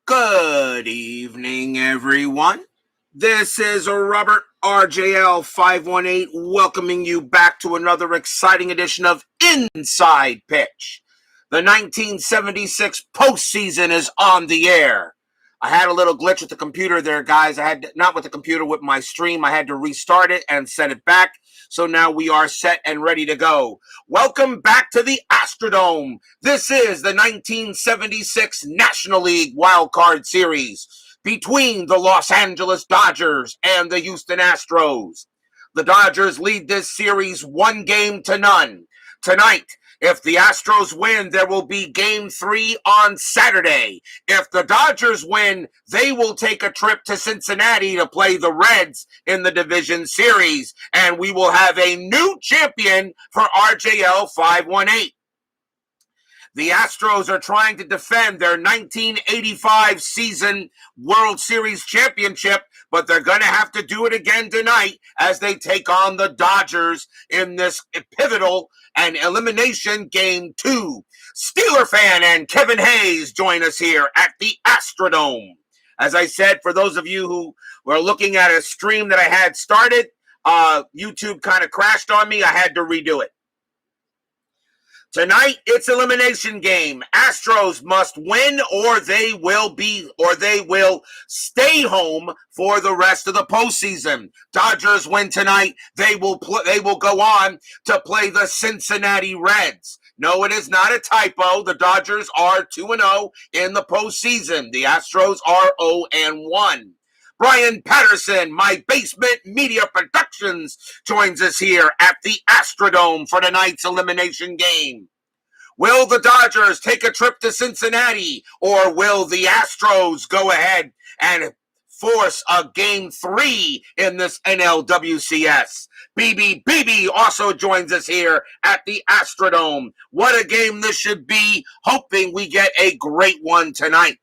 Good evening, everyone. This is Robert RJL 518 welcoming you back to another exciting edition of Inside Pitch. The 1976 postseason is on the air. I had a little glitch with the computer there, guys. Not with the computer, with my stream. I had to restart it and set it back. So now we are set and ready to go. Welcome back to the Astrodome. This is the 1976 National League Wild Card Series between the Los Angeles Dodgers and the Houston Astros. The Dodgers lead this series 1-0. Tonight, if the Astros win, there will be Game 3 on Saturday. If the Dodgers win, they will take a trip to Cincinnati to play the Reds in the division series, and we will have a new champion for RJL 518. The Astros are trying to defend their 1985 season World Series championship, but they're going to have to do it again tonight as they take on the Dodgers in this pivotal and elimination Game 2. Steeler fan and Kevin Hayes join us here at the Astrodome. As I said, for those of you who were looking at a stream that I had started, YouTube kind of crashed on me. I had to redo it. Tonight, it's elimination game. Astros must win or they will stay home for the rest of the postseason. Dodgers win tonight, they will go on to play the Cincinnati Reds. No, it is not a typo. The Dodgers are 2-0 in the postseason. The Astros are 0-1. Brian Patterson, My Basement Media Productions, joins us here at the Astrodome for tonight's elimination game. Will the Dodgers take a trip to Cincinnati, or will the Astros go ahead and force a Game 3 in this NLWCS? BB also joins us here at the Astrodome. What a game this should be. Hoping we get a great one tonight.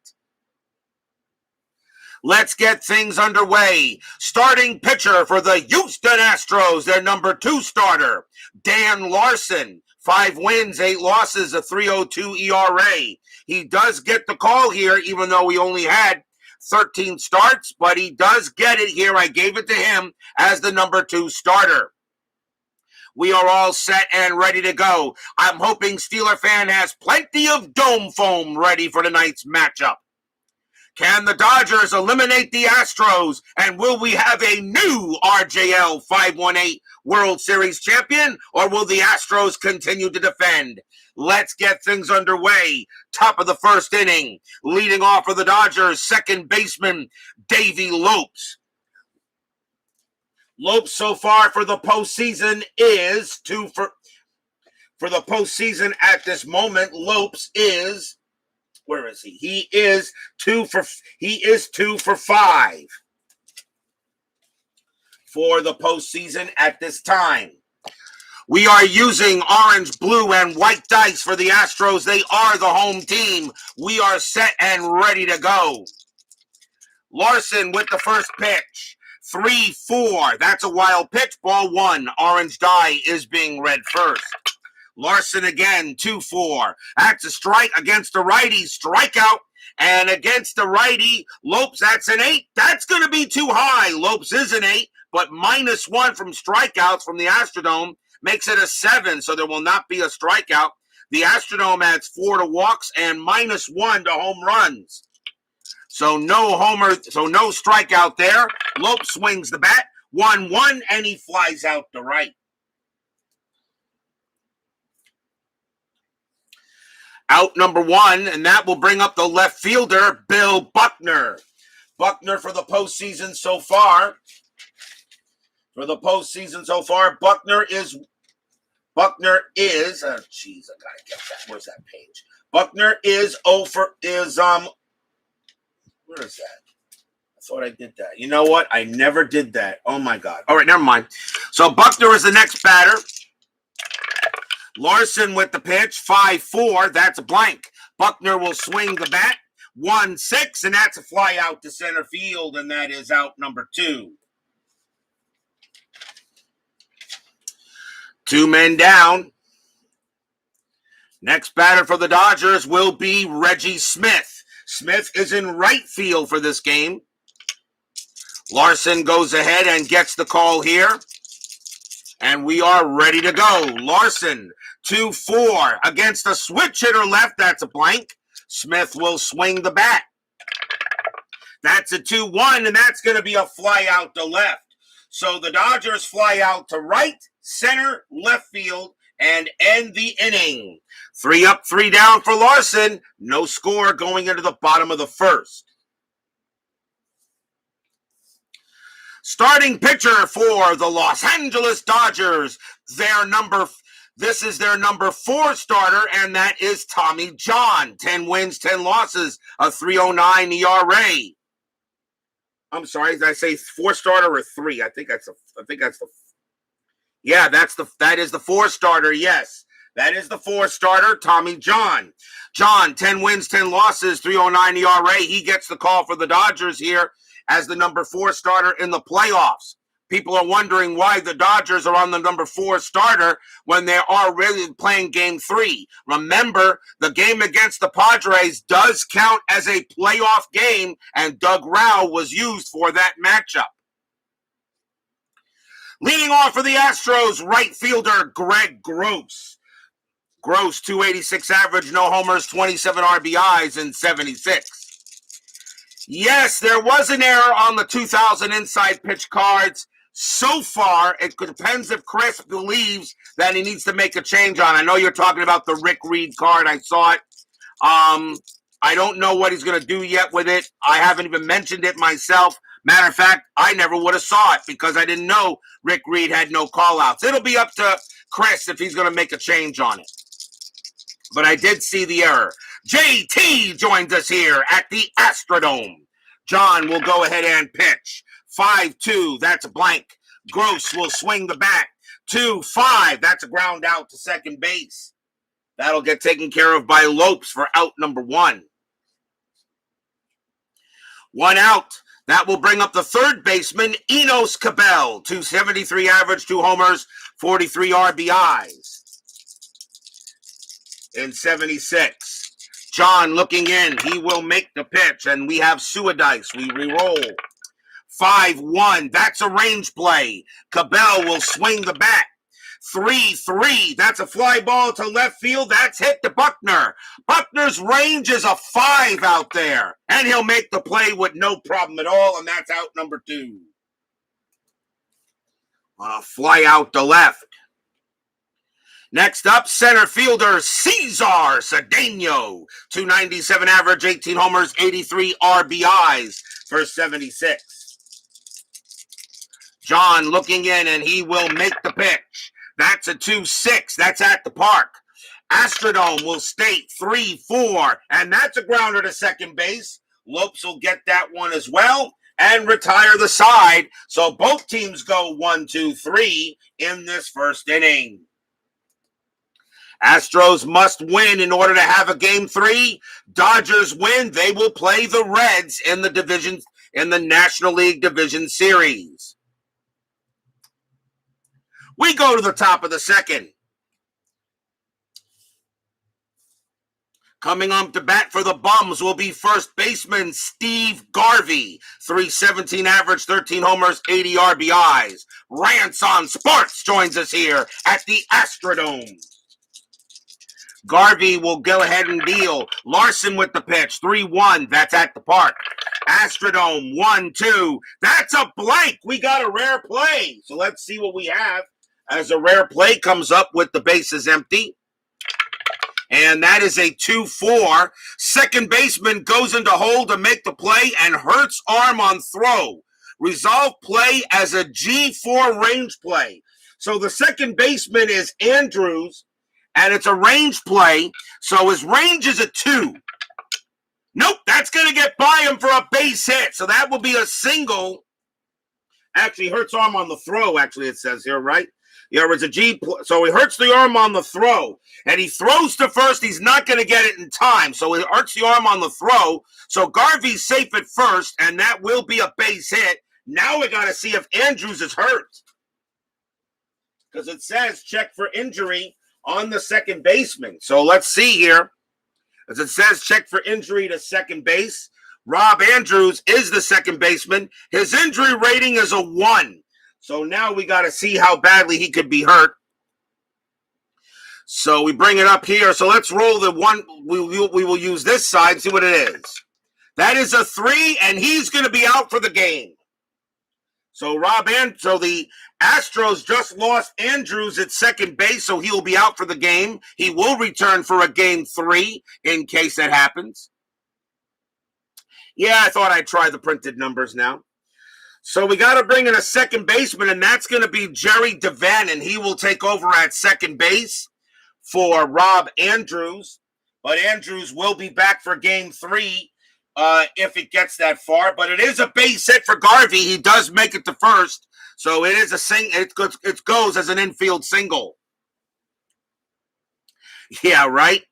Let's get things underway. Starting pitcher for the Houston Astros, their number 2 starter, Dan Larson. 5 wins, 8 losses, a 3.02 ERA. He does get the call here, even though he only had 13 starts, but he does get it here. I gave it to him as the number 2 starter. We are all set and ready to go. I'm hoping Steeler fan has plenty of dome foam ready for tonight's matchup. Can the Dodgers eliminate the Astros, and will we have a new RJL 518 World Series champion, or will the Astros continue to defend? Let's get things underway. Top of the first inning, leading off for the Dodgers, second baseman Davey Lopes. Lopes so far for the postseason is for the postseason at this moment. Lopes is, where is he? He is 2 for 5 for the postseason at this time. We are using orange, blue, and white dice for the Astros. They are the home team. We are set and ready to go. Larson with the first pitch. 3-4. That's a wild pitch. Ball 1. Orange die is being read first. Larson again, 2-4. That's a strike against the righty. Strikeout. And against the righty, Lopes, that's an 8. That's going to be too high. Lopes is an 8, but -1 from strikeouts from the Astrodome makes it a 7, so there will not be a strikeout. The Astrodome adds 4 to walks and -1 to home runs. So no strikeout there. Lopes swings the bat, 1-1, and he flies out to right. Out number 1, and that will bring up the left fielder, Bill Buckner. Buckner for the postseason so far. Buckner is, oh jeez, I gotta get that. Where's that page? Buckner is where is that? I thought I did that. You know what? I never did that. Oh my God. All right, never mind. So Buckner is the next batter. Larson with the pitch, 5-4. That's a blank. Buckner will swing the bat, 1-6, and that's a fly out to center field, and that is out number 2. 2 men down. Next batter for the Dodgers will be Reggie Smith. Smith is in right field for this game. Larson goes ahead and gets the call here. And we are ready to go. Larson, 2-4 against a switch hitter left. That's a blank. Smith will swing the bat. That's a 2-1, and that's going to be a fly out to left. So the Dodgers fly out to right, center, left field, and end the inning. 3 up, 3 down for Larson. No score going into the bottom of the first. Starting pitcher for the Los Angeles Dodgers, this is their number 4 starter, and that is Tommy John. 10 wins, 10 losses, a 3.09 ERA. I'm sorry, did I say 4 starter or 3? that is the 4 starter, yes. That is the 4 starter, Tommy John. John, 10 wins, 10 losses, 3.09 ERA. He gets the call for the Dodgers here as the number 4 starter in the playoffs. People are wondering why the Dodgers are on the number 4 starter when they are really playing game 3. Remember, the game against the Padres does count as a playoff game, and Doug Rao was used for that matchup. Leading off for the Astros, right fielder Greg Gross. Gross, 286 average, no homers, 27 RBIs in 76. Yes, there was an error on the 2000 inside pitch cards. So far, it depends if Chris believes that he needs to make a change on. I know you're talking about the Rick Reed card. I saw it. I don't know what he's going to do yet with it. I haven't even mentioned it myself. Matter of fact, I never would have saw it because I didn't know Rick Reed had no call-outs. It'll be up to Chris if he's going to make a change on it. But I did see the error. JT joins us here at the Astrodome. John will go ahead and pitch. 5-2, that's a blank. Gross will swing the bat. 2-5, that's a ground out to second base. That'll get taken care of by Lopes for out number 1. 1 out. That will bring up the third baseman, Enos Cabell. 273 average, 2 homers, 43 RBIs in 76. John looking in. He will make the pitch, and we have Suadice. We re-roll. 5-1. That's a range play. Cabell will swing the bat. 3-3. That's a fly ball to left field. That's hit to Buckner. Buckner's range is a 5 out there, and he'll make the play with no problem at all, and that's out number 2. Fly out to left. Next up, center fielder Cesar Cedeno. 297 average, 18 homers, 83 RBIs for 76. John looking in, and he will make the pitch. That's a 2-6. That's at the park. Astrodome will state 3-4, and that's a grounder to second base. Lopes will get that one as well and retire the side. So both teams go 1-2-3 in this first inning. Astros must win in order to have a game 3. Dodgers win. They will play the Reds in the division, in the National League Division Series. We go to the top of the second. Coming on to bat for the Bums will be first baseman Steve Garvey. 317 average, 13 homers, 80 RBIs. Rants on Sports joins us here at the Astrodome. Garvey will go ahead and deal. Larson with the pitch. 3-1. That's at the park. Astrodome 1-2. That's a blank. We got a rare play. So let's see what we have as a rare play comes up with the bases empty. And that is a 2-4. Second baseman goes into hold to make the play and hurts arm on throw. Resolve play as a G4 range play. So the second baseman is Andrews, and it's a range play, so his range is a 2. Nope, that's going to get by him for a base hit, so that will be a single. Actually, hurts arm on the throw, actually, it says here, right? Yeah, it's a G, so he hurts the arm on the throw, and he throws to first. He's not going to get it in time, so he hurts the arm on the throw. So Garvey's safe at first, and that will be a base hit. Now we got to see if Andrews is hurt, because it says check for injury on the second baseman. So let's see here. As it says, check for injury to second base. Rob Andrews is the second baseman. His injury rating is a 1. So now we got to see how badly he could be hurt. So we bring it up here. So let's roll the one. We will use this side and see what it is. That is a 3, and he's going to be out for the game. So the Astros just lost Andrews at second base, so he will be out for the game. He will return for a game 3 in case that happens. Yeah, I thought I'd try the printed numbers now. So we got to bring in a second baseman, and that's going to be Jerry Devannon. He will take over at second base for Rob Andrews. But Andrews will be back for game 3 if it gets that far. But it is a base hit for Garvey. He does make it to first. So it is it goes as an infield single. Yeah, right?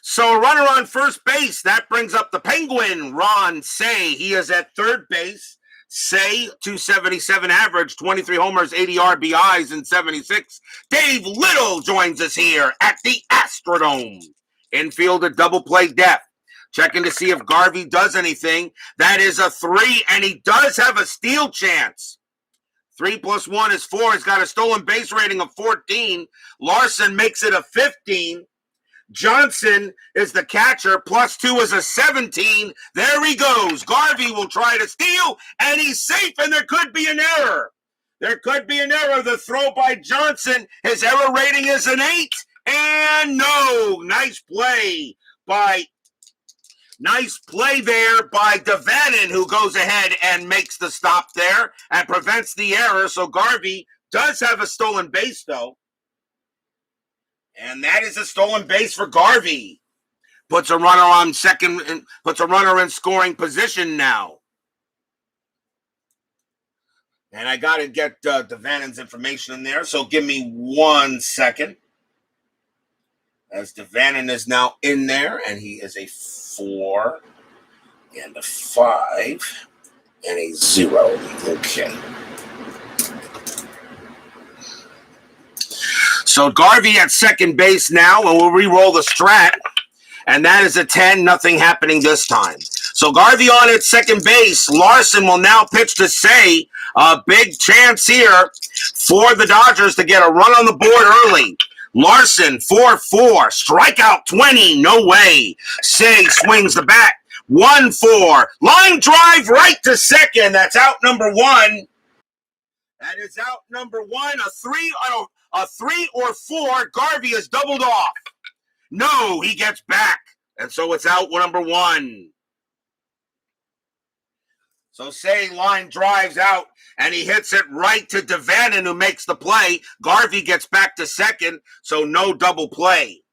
So a runner on first base. That brings up the Penguin, Ron Say. He is at third base. Say, 277 average, 23 homers, 80 RBIs, and 76. Dave Little joins us here at the Astrodome. Infield at double play depth. Checking to see if Garvey does anything. That is a 3, and he does have a steal chance. 3 + 1 is 4. He's got a stolen base rating of 14. Larson makes it a 15. Johnson is the catcher. +2 is a 17. There he goes. Garvey will try to steal, and he's safe, and there could be an error. There could be an error. The throw by Johnson, his error rating is an 8. And no, nice play there by Devannon, who goes ahead and makes the stop there and prevents the error. So Garvey does have a stolen base, though. And that is a stolen base for Garvey. Puts a runner on second and puts a runner in scoring position now. And I got to get Devannon's information in there. So give me 1 second. As Devannon is now in there, and he is a 4 and a 5 and a 0. Okay. So Garvey at second base now, and we'll re-roll the strat. And that is a 10, nothing happening this time. So Garvey on at second base. Larson will now pitch to Say. A big chance here for the Dodgers to get a run on the board early. Larson, 4-4, strikeout 20, no way. Say swings the bat, 1-4, line drive right to second. That's out number 1. That is out number 1. A 3 or 4. Garvey is doubled off. No, he gets back, and so it's out number 1. So Say line drives out, and he hits it right to Devannon, who makes the play. Garvey gets back to second, so no double play.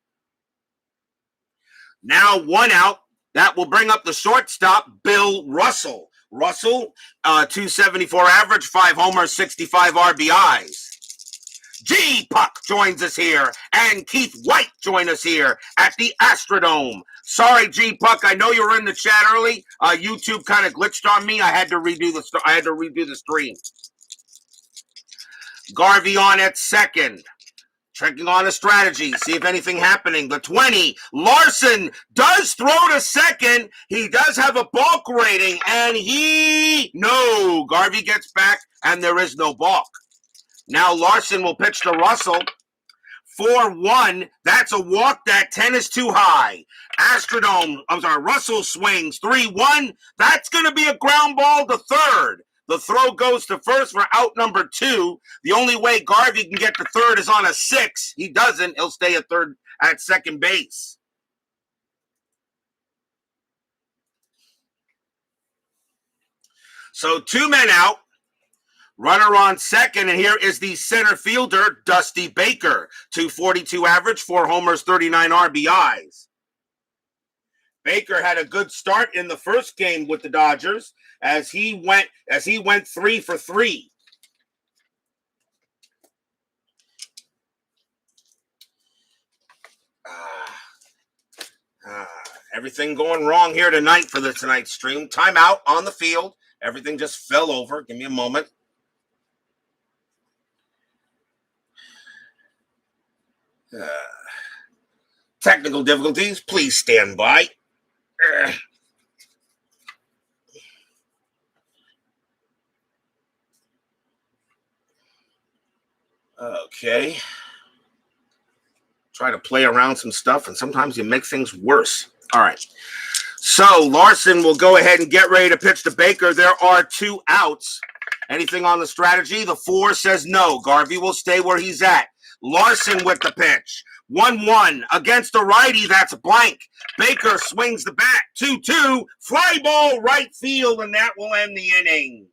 Now 1 out. That will bring up the shortstop, Bill Russell. Russell, 274 average, 5 homers, 65 RBIs. G-Puck joins us here, and Keith White join us here at the Astrodome. Sorry, G-Puck, I know you were in the chat early. YouTube kind of glitched on me. I had to redo the stream. Garvey on at second. Checking on a strategy, see if anything happening. The 20, Larson does throw to second. He does have a balk rating, and no, Garvey gets back, and there is no balk. Now Larson will pitch to Russell. 4-1. That's a walk. That 10 is too high. Russell swings. 3-1. That's going to be a ground ball to third. The throw goes to first for out number 2. The only way Garvey can get to third is on a 6. He doesn't. He'll stay at second base. So 2 men out. Runner on second, and here is the center fielder, Dusty Baker. 242 average, 4 homers, 39 RBIs. Baker had a good start in the first game with the Dodgers as he went 3 for 3. Everything going wrong here tonight for tonight's stream. Timeout on the field. Everything just fell over. Give me a moment. Technical difficulties. Please stand by. Okay. Try to play around some stuff, and sometimes you make things worse. All right. So Larson will go ahead and get ready to pitch to Baker. There are 2 outs. Anything on the strategy? The 4 says no. Garvey will stay where he's at. Larson with the pitch. 1-1 against the righty. That's blank. Baker swings the bat. 2-2. Fly ball right field, and that will end the inning.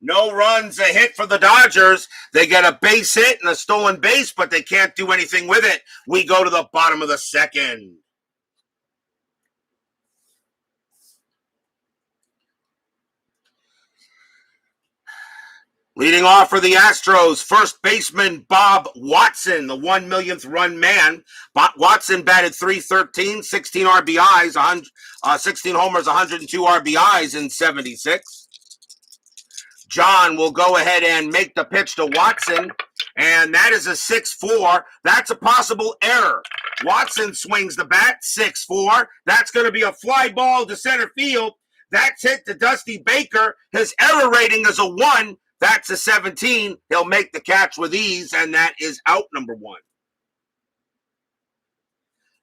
No runs, a hit for the Dodgers. They get a base hit and a stolen base, but they can't do anything with it. We go to the bottom of the second. Leading off for the Astros, first baseman Bob Watson, the 1 millionth run man. Watson batted .313, 16 RBIs, 16 homers, 102 RBIs in 76. John will go ahead and make the pitch to Watson, and that is a 6-4. That's a possible error. Watson swings the bat, 6-4. That's going to be a fly ball to center field. That's hit to Dusty Baker. His error rating is a 1. That's a 17. He'll make the catch with ease, and that is out number 1.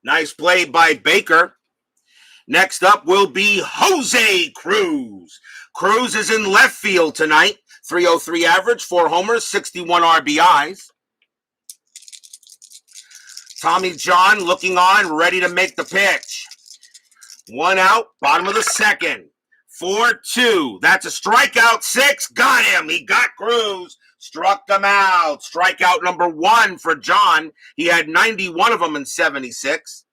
Nice play by Baker. Next up will be Jose Cruz. Cruz is in left field tonight. .303 average, 4 homers, 61 RBIs. Tommy John looking on, ready to make the pitch. 1 out, bottom of the second. 4-2. That's a strikeout. 6. Got him. He got Cruz. Struck them out. Strikeout number 1 for John. He had 91 of them in 76.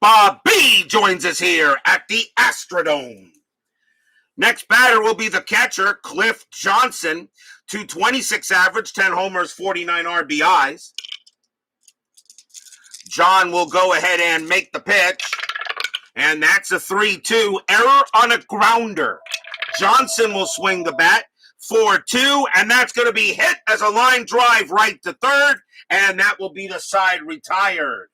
Bob B joins us here at the Astrodome. Next batter will be the catcher, Cliff Johnson. .226 average, 10 homers, 49 RBIs. John will go ahead and make the pitch. And that's a 3-2. Error on a grounder. Johnson will swing the bat. 4-2. And that's going to be hit as a line drive right to third. And that will be the side retired.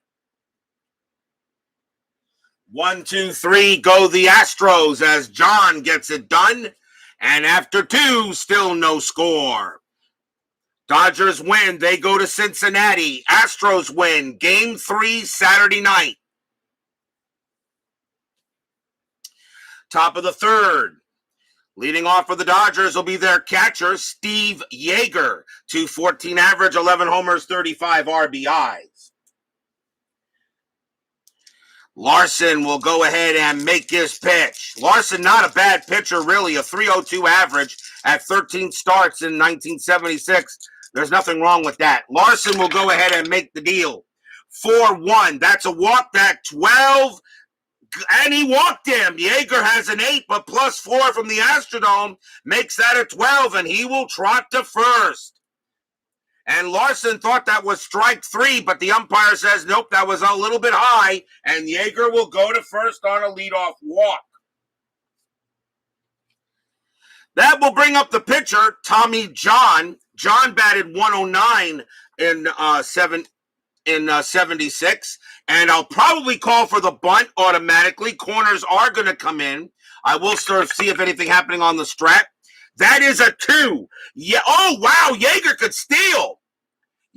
1, 2, 3, go the Astros as John gets it done. And after 2, still no score. Dodgers win. They go to Cincinnati. Astros win. Game 3 Saturday night. Top of the third. Leading off for the Dodgers will be their catcher, Steve Yeager. .214 average, 11 homers, 35 RBIs. Larson will go ahead and make his pitch. Larson, not a bad pitcher, really. A .302 average at 13 starts in 1976. There's nothing wrong with that. Larson will go ahead and make the deal. 4-1. That's a walk. That 12. And he walked him. Yeager has an 8, but +4 from the Astrodome makes that a 12, and he will trot to first. And Larson thought that was strike 3, but the umpire says, nope, that was a little bit high, and Yeager will go to first on a leadoff walk. That will bring up the pitcher, Tommy John. John batted .109 in 76, and I'll probably call for the bunt automatically. Corners are going to come in. I will sort of see if anything happening on the strat. That is a 2. Yeah. Oh, wow. Yeager could steal.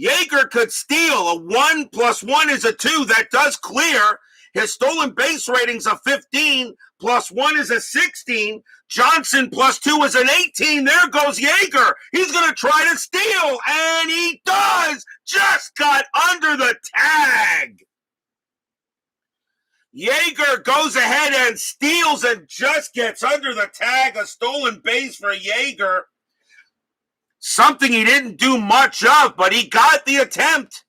Yeager could steal. A 1 + 1 is a 2. That does clear. His stolen base rating's a 15. +1 is a 16. Johnson +2 is an 18. There goes Yeager. He's going to try to steal, and he does. Just got under the tag. Yeager goes ahead and steals and just gets under the tag. A stolen base for Yeager. Something he didn't do much of, but he got the attempt.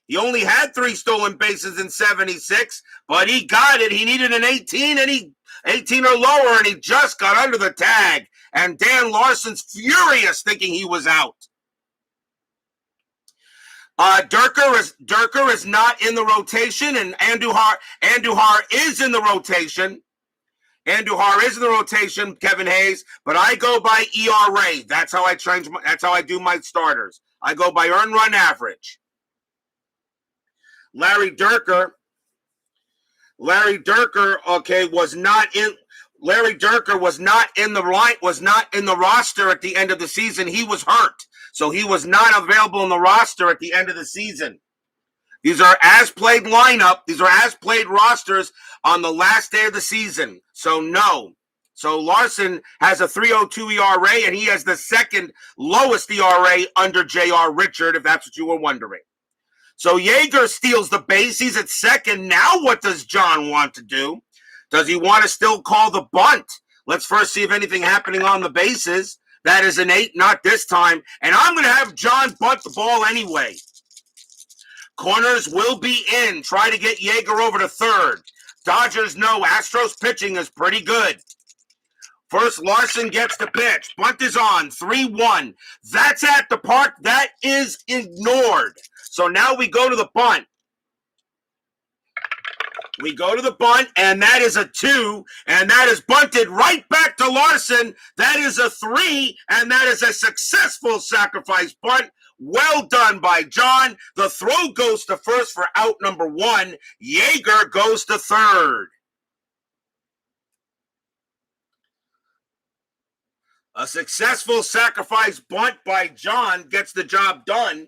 He only had 3 stolen bases in 76, but he got it. He needed an 18, and 18 or lower, and he just got under the tag. And Dan Larson's furious, thinking he was out. Durker is not in the rotation, and Andujar is in the rotation. Andujar is in the rotation, Kevin Hayes, but I go by ERA. That's how I do my starters. I go by earned run average. Larry Dierker, okay, was not in the roster at the end of the season. He was hurt. So he was not available in the roster at the end of the season. These are as-played lineup. These are as-played rosters on the last day of the season. So no. So Larson has a 3.02 ERA, and he has the second lowest ERA under J.R. Richard, if that's what you were wondering. So Yeager steals the base. He's at second. Now what does John want to do? Does he want to still call the bunt? Let's first see if anything happening on the bases. That is an 8, not this time. And I'm going to have John bunt the ball anyway. Corners will be in. Try to get Yeager over to third. Dodgers know Astros pitching is pretty good. First, Larson gets the pitch. Bunt is on. 3-1. That's at the park. That is ignored. So now we go to the bunt. We go to the bunt, and that is a 2, and that is bunted right back to Larson. That is a 3, and that is a successful sacrifice bunt. Well done by John. The throw goes to first for out number 1. Yeager goes to third. A successful sacrifice bunt by John gets the job done.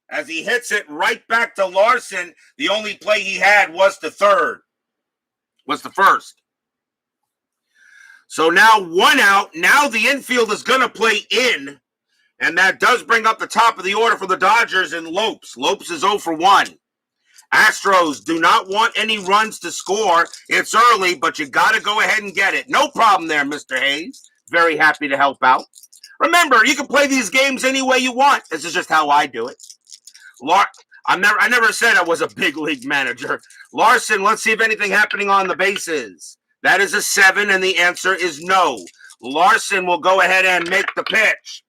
As he hits it right back to Larson, the only play he had was to third. Was the first. So now 1 out. Now the infield is going to play in. And that does bring up the top of the order for the Dodgers in Lopes. Lopes is 0 for 1. Astros do not want any runs to score. It's early, but you got to go ahead and get it. No problem there, Mr. Hayes. Very happy to help out. Remember, you can play these games any way you want. This is just how I do it. I never said I was a big league manager. Larson, let's see if anything happening on the bases. That is a 7, and the answer is no. Larson will go ahead and make the pitch.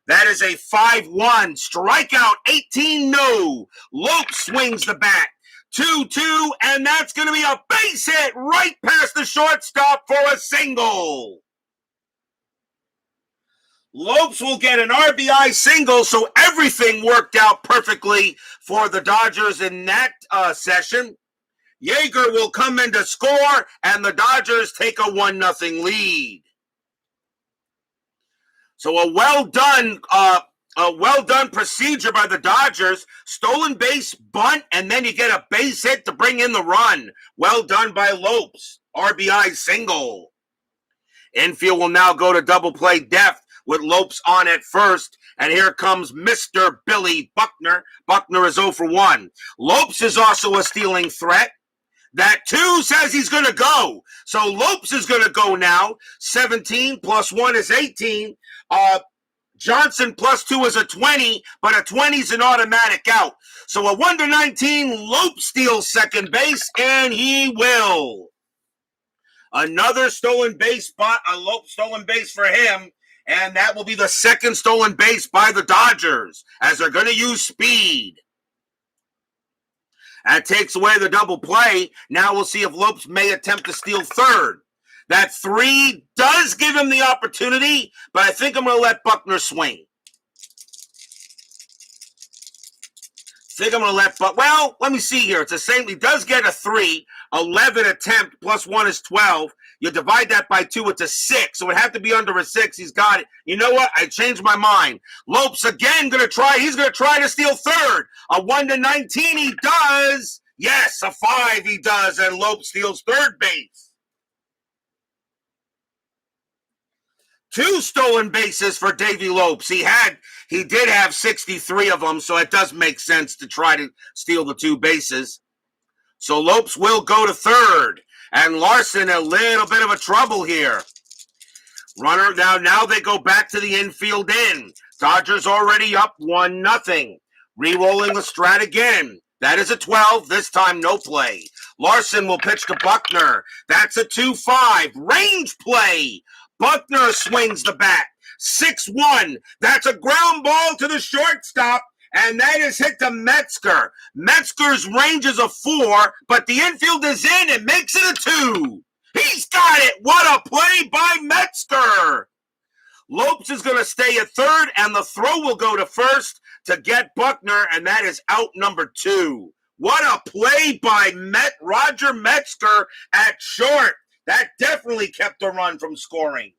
That is a 5-1. Strikeout, 18, no. Lopes swings the bat. 2-2, and that's going to be a base hit right past the shortstop for a single. Lopes will get an RBI single, so everything worked out perfectly for the Dodgers in that session. Yeager will come in to score, and the Dodgers take a 1-0 lead. So a well done procedure by the Dodgers. Stolen base, bunt, and then you get a base hit to bring in the run. Well done by Lopes. RBI single. Infield will now go to double play depth with Lopes on at first. And here comes Mr. Billy Buckner. Buckner is 0 for 1. Lopes is also a stealing threat. That 2 says he's going to go. So Lopes is going to go now. 17 plus 1 is 18. Johnson plus 2 is a 20, but a 20 is an automatic out. So a 1-19, Lopes steals second base, and he will. Another stolen base spot, a Lopes stolen base for him, and that will be the second stolen base by the Dodgers, as they're going to use speed. That takes away the double play. Now we'll see if Lopes may attempt to steal third. That 3 does give him the opportunity, but I think I'm going to let Buckner swing. Well, let me see here. It's the same. He does get a 3, 11 attempt, plus 1 is 12. You divide that by 2, it's a 6. So it would have to be under a 6. He's got it. You know what? I changed my mind. Lopes again going to try. He's going to try to steal third. A 1-19 he does. Yes, a 5 he does, and Lopes steals third base. 2 stolen bases for Davey Lopes. He did have 63 of them, so it does make sense to try to steal the 2 bases. So Lopes will go to third, and Larson a little bit of a trouble here. Runner now they go back to the infield in. Dodgers already up 1-0. Re-rolling the strat again. That is a 12. This time no play. Larson will pitch to Buckner. That's a 2-5. Range play. Buckner swings the bat. 6-1. That's a ground ball to the shortstop, and that is hit to Metzger. Metzger's range is a 4, but the infield is in. It makes it a 2. He's got it. What a play by Metzger. Lopes is going to stay at third, and the throw will go to first to get Buckner, and that is out number 2. What a play by Roger Metzger at short. That definitely kept the run from scoring.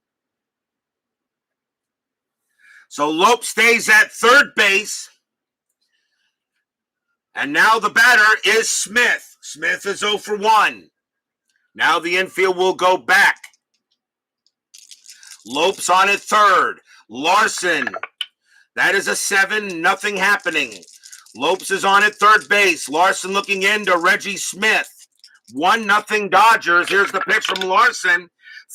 So Lopes stays at third base. And now the batter is Smith. Smith is 0 for 1. Now the infield will go back. Lopes on at third. Larson. That is a 7, nothing happening. Lopes is on at third base. Larson looking in to Reggie Smith. 1-0 Dodgers. Here's the pitch from Larson.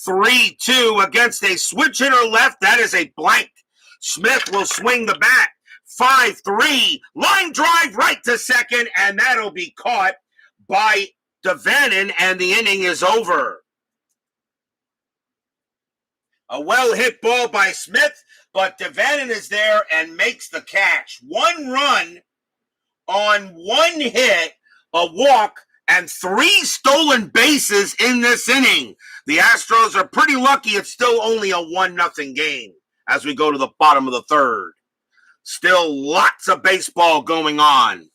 3-2 against a switch hitter left. That is a blank. Smith will swing the bat. 5-3. Line drive right to second, and that'll be caught by Devannon, and the inning is over. A well-hit ball by Smith, but Devannon is there and makes the catch. 1 run on 1 hit, a walk, and 3 stolen bases in this inning. The Astros are pretty lucky it's still only a 1-0 game as we go to the bottom of the third. Still lots of baseball going on.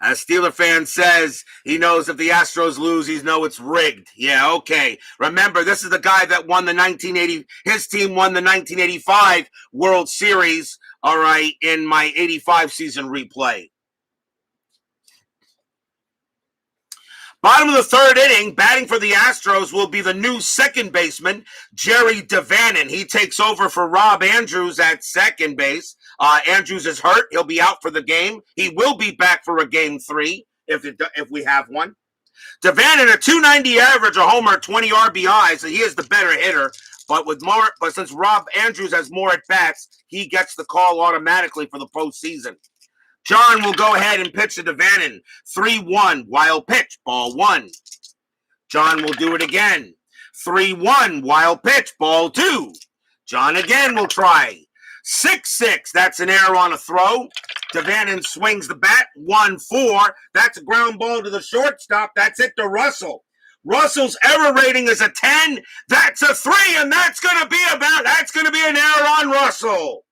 As Steeler fan says, he knows if the Astros lose, he knows it's rigged. Yeah, okay. Remember, this is the guy that won the 1980, his team won the 1985 World Series, all right, in my 85 season replay. Bottom of the third inning, batting for the Astros will be the new second baseman, Jerry Devannon. He takes over for Rob Andrews at second base. Andrews is hurt. He'll be out for the game. He will be back for a game 3 if we have one. Devannon, a .290 average, a homer, 20 RBIs. So he is the better hitter. But since Rob Andrews has more at bats, he gets the call automatically for the postseason. John will go ahead and pitch to Devannon. 3-1, wild pitch, ball 1. John will do it again. 3-1, wild pitch, ball 2. John again will try. 6-6, that's an error on a throw. Devannon swings the bat. 1-4, that's a ground ball to the shortstop. That's it to Russell. Russell's error rating is a 10. That's a 3, and that's going to be an error on Russell.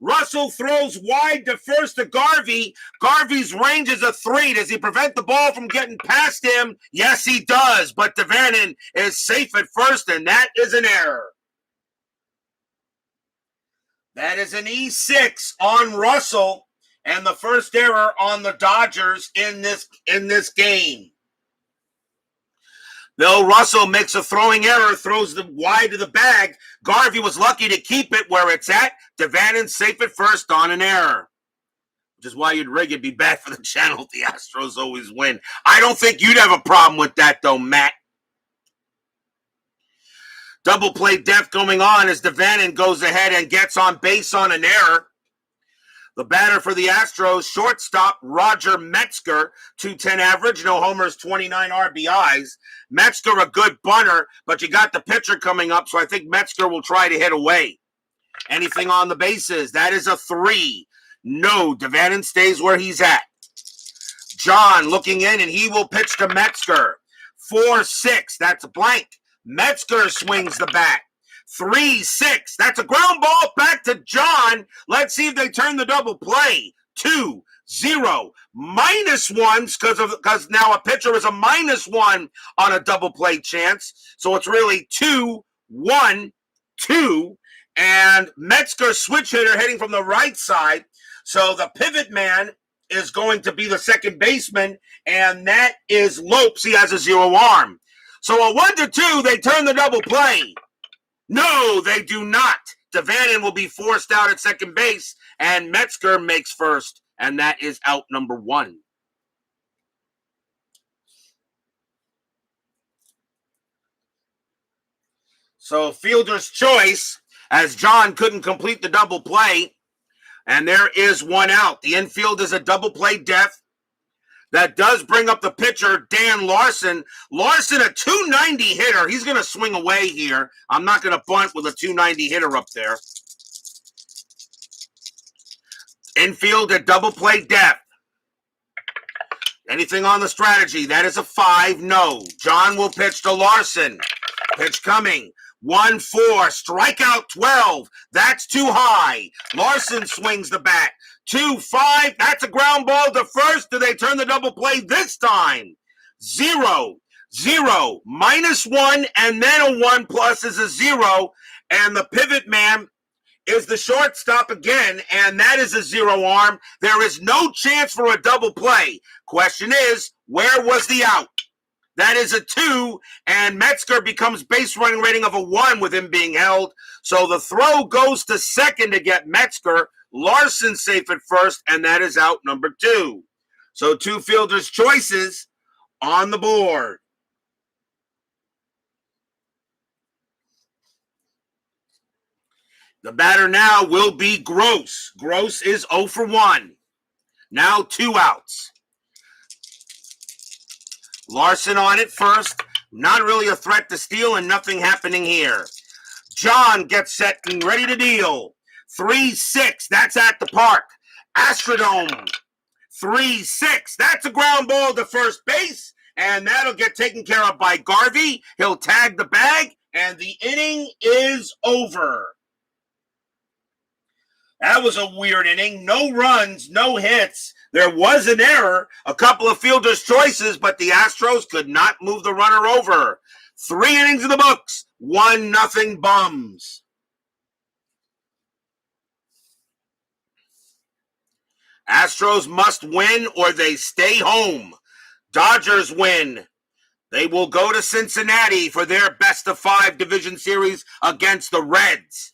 Russell throws wide to first to Garvey. Garvey's range is a 3. Does he prevent the ball from getting past him? Yes, he does. But Devannon is safe at first, and that is an error. That is an E6 on Russell, and the first error on the Dodgers in this game. Bill Russell makes a throwing error, throws the wide to the bag. Garvey was lucky to keep it where it's at. Devannon's safe at first on an error, which is why you'd rig it. Be bad for the channel if the Astros always win. I don't think you'd have a problem with that, though, Matt. Double play depth going on as Devannon goes ahead and gets on base on an error. The batter for the Astros, shortstop Roger Metzger, .210 average, no homers, 29 RBIs. Metzger a good bunter, but you got the pitcher coming up, so I think Metzger will try to hit away. Anything on the bases? That is a 3. No, Devannon stays where he's at. John looking in, and he will pitch to Metzger. 4-6, that's a blank. Metzger swings the bat. 3-6. That's a ground ball back to John. Let's see if they turn the double play. 2-0. -1s because now a pitcher is a -1 on a double play chance. So it's really 2-1-2. And Metzger switch hitter hitting from the right side. So the pivot man is going to be the second baseman, and that is Lopes. He has a 0 arm. So a 1-2, they turn the double play. No, they do not. Devannon will be forced out at second base, and Metzger makes first, and that is out number 1. So fielder's choice, as John couldn't complete the double play, and there is 1 out. The infield is a double play depth. That does bring up the pitcher, Dan Larson. Larson, a .290 hitter. He's going to swing away here. I'm not going to bunt with a .290 hitter up there. Infield at double play depth. Anything on the strategy? That is a 5. No. John will pitch to Larson. Pitch coming. 1-4, strikeout 12. That's too high. Larson swings the bat. 2-5, that's a ground ball to first. Do they turn the double play this time? 0, 0, -1, and then a 1 plus is a 0. And the pivot man is the shortstop again, and that is a 0 arm. There is no chance for a double play. Question is, where was the out? That is a 2, and Metzger becomes base running rating of a 1 with him being held. So the throw goes to second to get Metzger. Larson safe at first, and that is out number 2. So 2 fielders' choices on the board. The batter now will be Gross. Gross is 0 for 1. Now 2 outs. Larson on it first. Not really a threat to steal, and nothing happening here. John gets set and ready to deal. 3-6, that's at the park. Astrodome. 3-6, that's a ground ball to first base, and that'll get taken care of by Garvey. He'll tag the bag, and the inning is over. That was a weird inning. No runs, no hits. There was an error, a couple of fielders' choices, but the Astros could not move the runner over. 3 innings in the books, 1-0 Bums. Astros must win or they stay home. Dodgers win. They will go to Cincinnati for their best-of-5 division series against the Reds.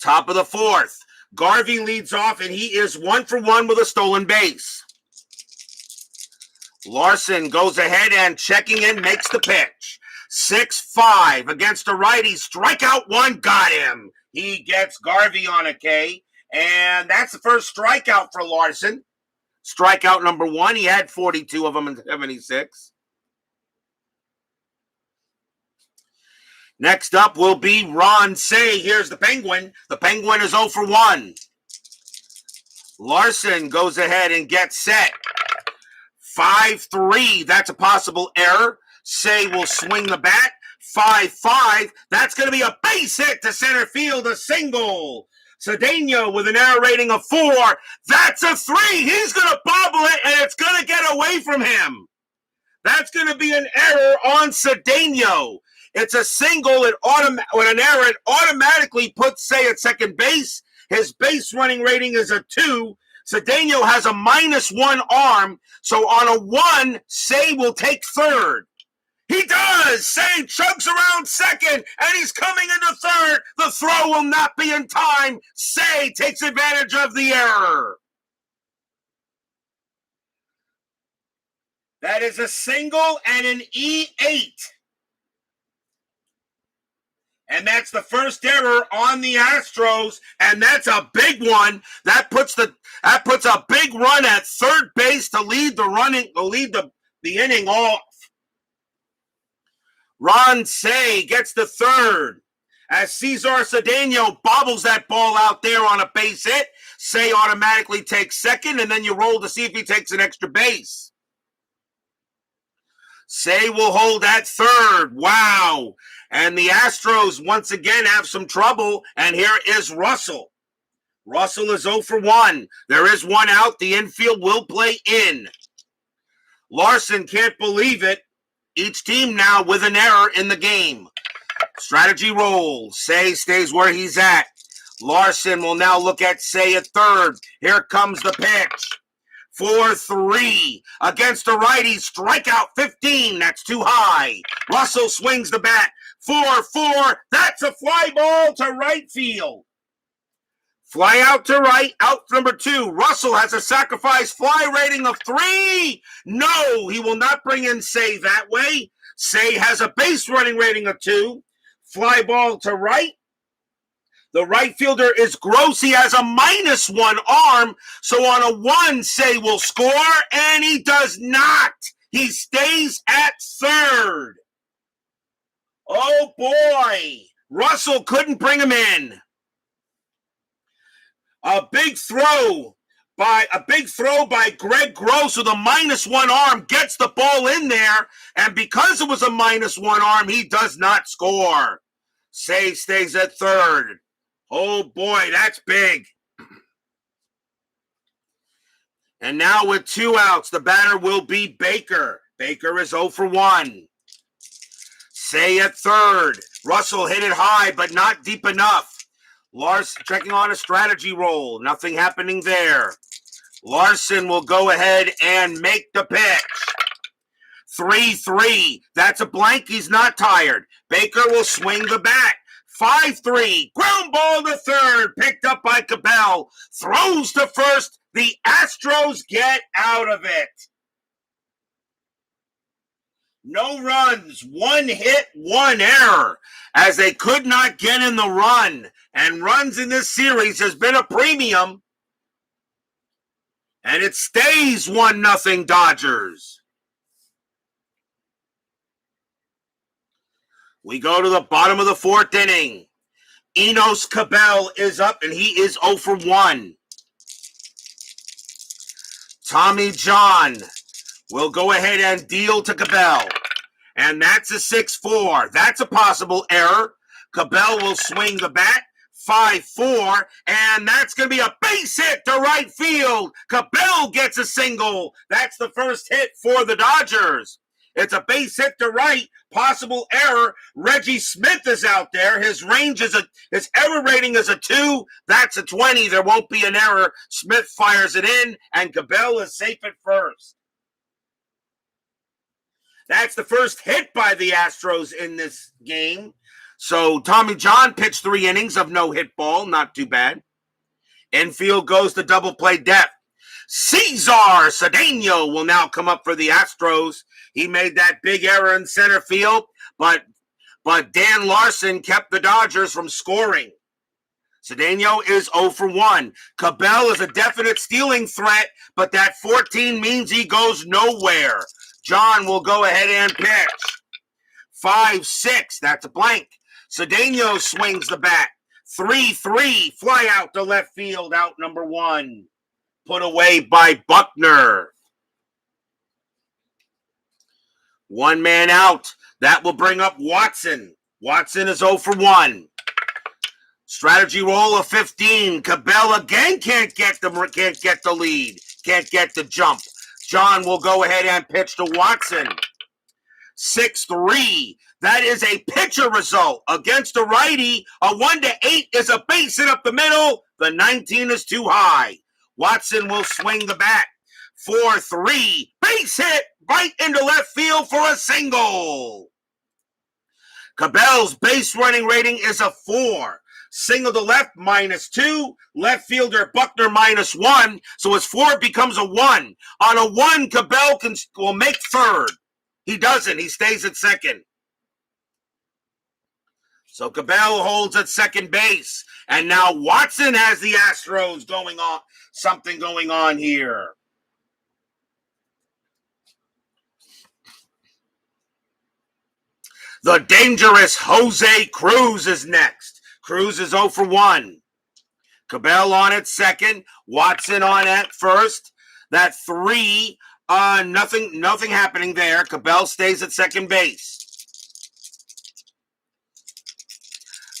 Top of the 4th. Garvey leads off, and he is 1 for 1 with a stolen base. Larson goes ahead and checking in, makes the pitch. 6-5 against a righty. Strikeout 1, got him. He gets Garvey on a K, and that's the first strikeout for Larson. Strikeout number 1. He had 42 of them in 76. Next up will be Ron Say. Here's the Penguin. The Penguin is 0 for 1. Larson goes ahead and gets set. 5-3. That's a possible error. Say will swing the bat. 5-5. That's going to be a base hit to center field. A single. Cedeno with an error rating of 4. That's a 3. He's going to bobble it, and it's going to get away from him. That's going to be an error on Cedeno. It's a single. With an error, it automatically puts Say at second base. His base running rating is a 2. Cedeno has a -1 arm, so on a 1, Say will take third. He does! Say chugs around second, and he's coming into third. The throw will not be in time. Say takes advantage of the error. That is a single and an E8. And that's the first error on the Astros, and that's a big one. That puts a big run at third base to lead the inning off. Ron Say gets the third as Cesar Cedeno bobbles that ball out there on a base hit. Say automatically takes second, and then you roll to see if he takes an extra base. Say will hold at third. Wow. And the Astros once again have some trouble, and here is Russell. Russell is 0 for 1. There is 1 out. The infield will play in. Larson can't believe it. Each team now with an error in the game. Strategy roll. Say stays where he's at. Larson will now look at Say at third. Here comes the pitch. 4-3 against a righty. Strikeout 15. That's too high. Russell swings the bat. 4-4. That's a fly ball to right field. Fly out to right. Out number 2. Russell has a sacrifice fly rating of 3. No, he will not bring in Say that way. Say has a base running rating of 2. Fly ball to right. The right fielder is Gross. He has a -1 arm. So on a 1, Say will score, and he does not. He stays at third. Oh, boy. Russell couldn't bring him in. A big throw by a big throw by Greg Gross with a -1 arm, gets the ball in there, and because it was a -1 arm, he does not score. Say stays at third. Oh boy, that's big. And now with 2 outs, the batter will be Baker. Baker is 0 for 1. Say at third. Russell hit it high, but not deep enough. Larson checking on a strategy roll. Nothing happening there. Larson will go ahead and make the pitch. 3-3. That's a blank. He's not tired. Baker will swing the bat. 5-3. Ground ball to third. Picked up by Cabell. Throws to first. The Astros get out of it. No runs, 1 hit, 1 error, as they could not get in the run. And runs in this series has been a premium. And it stays 1-0 Dodgers. We go to the bottom of the 4th inning. Enos Cabell is up, and he is 0 for 1. Tommy John will go ahead and deal to Cabell. And that's a 6-4. That's a possible error. Cabell will swing the bat. 5-4. And that's going to be a base hit to right field. Cabell gets a single. That's the first hit for the Dodgers. It's a base hit to right. Possible error. Reggie Smith is out there. His range is his error rating is a 2. That's a 20. There won't be an error. Smith fires it in, and Cabell is safe at first. That's the first hit by the Astros in this game. So Tommy John pitched 3 innings of no hit ball. Not too bad. Infield goes to double play depth. Cesar Cedeno will now come up for the Astros. He made that big error in center field, but Dan Larson kept the Dodgers from scoring. Cedeno is 0 for 1. Cabell is a definite stealing threat, but that 14 means he goes nowhere. John will go ahead and pitch. 5-6, that's a blank. Cedeno swings the bat. 3-3, fly out to left field, out number 1. Put away by Buckner. 1 man out. That will bring up Watson. Watson is 0 for 1. Strategy roll of 15. Cabell again can't get the lead. Can't get the jump. John will go ahead and pitch to Watson. 6-3. That is a pitcher result against a righty. A 1-8 is a base hit up the middle. The 19 is too high. Watson will swing the bat. 4-3. Base hit right into left field for a single. Cabell's base running rating is a 4. Single to left, -2. Left fielder Buckner -1. So his 4 becomes a 1. On a 1, Cabell will make third. He doesn't. He stays at second. So Cabell holds at second base. And now Watson has the Astros something going on here. The dangerous Jose Cruz is next. Cruz is 0 for 1. Cabell on at second. Watson on at first. That 3, nothing happening there. Cabell stays at second base.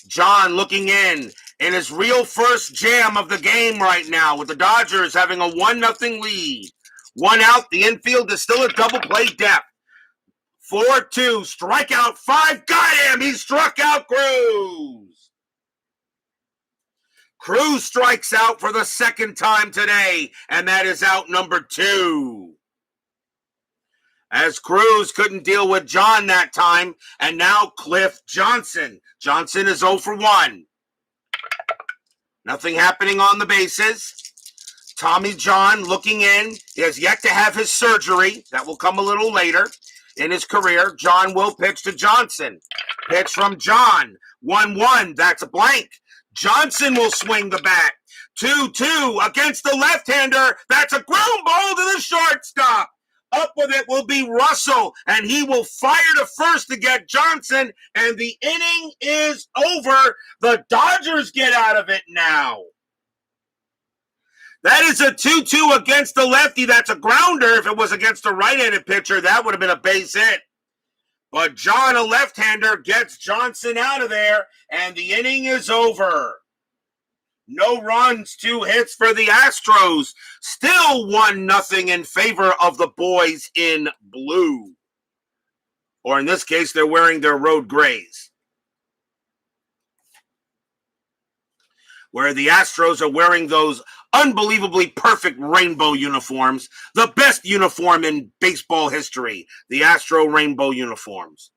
John looking in his real first jam of the game right now, with the Dodgers having a 1-0 lead. 1 out. The infield is still a double play depth. 4-2. Strikeout 5. Got him. He struck out Cruz. Cruz strikes out for the second time today, and that is out number 2. As Cruz couldn't deal with John that time, and now Cliff Johnson. Johnson is 0 for 1. Nothing happening on the bases. Tommy John looking in. He has yet to have his surgery. That will come a little later in his career. John will pitch to Johnson. Pitch from John. 1-1. That's a blank. Johnson will swing the bat. 2-2 against the left-hander. That's a ground ball to the shortstop. Up with it will be Russell, and he will fire to first to get Johnson, and the inning is over. The Dodgers get out of it now. That is a 2-2 against the lefty. That's a grounder. If it was against a right-handed pitcher, that would have been a base hit. But John, a left-hander, gets Johnson out of there, and the inning is over. No runs, 2 hits for the Astros. Still 1-0 in favor of the boys in blue. Or in this case, they're wearing their road grays. Where the Astros are wearing those unbelievably perfect rainbow uniforms. The best uniform in baseball history. The Astro rainbow uniforms.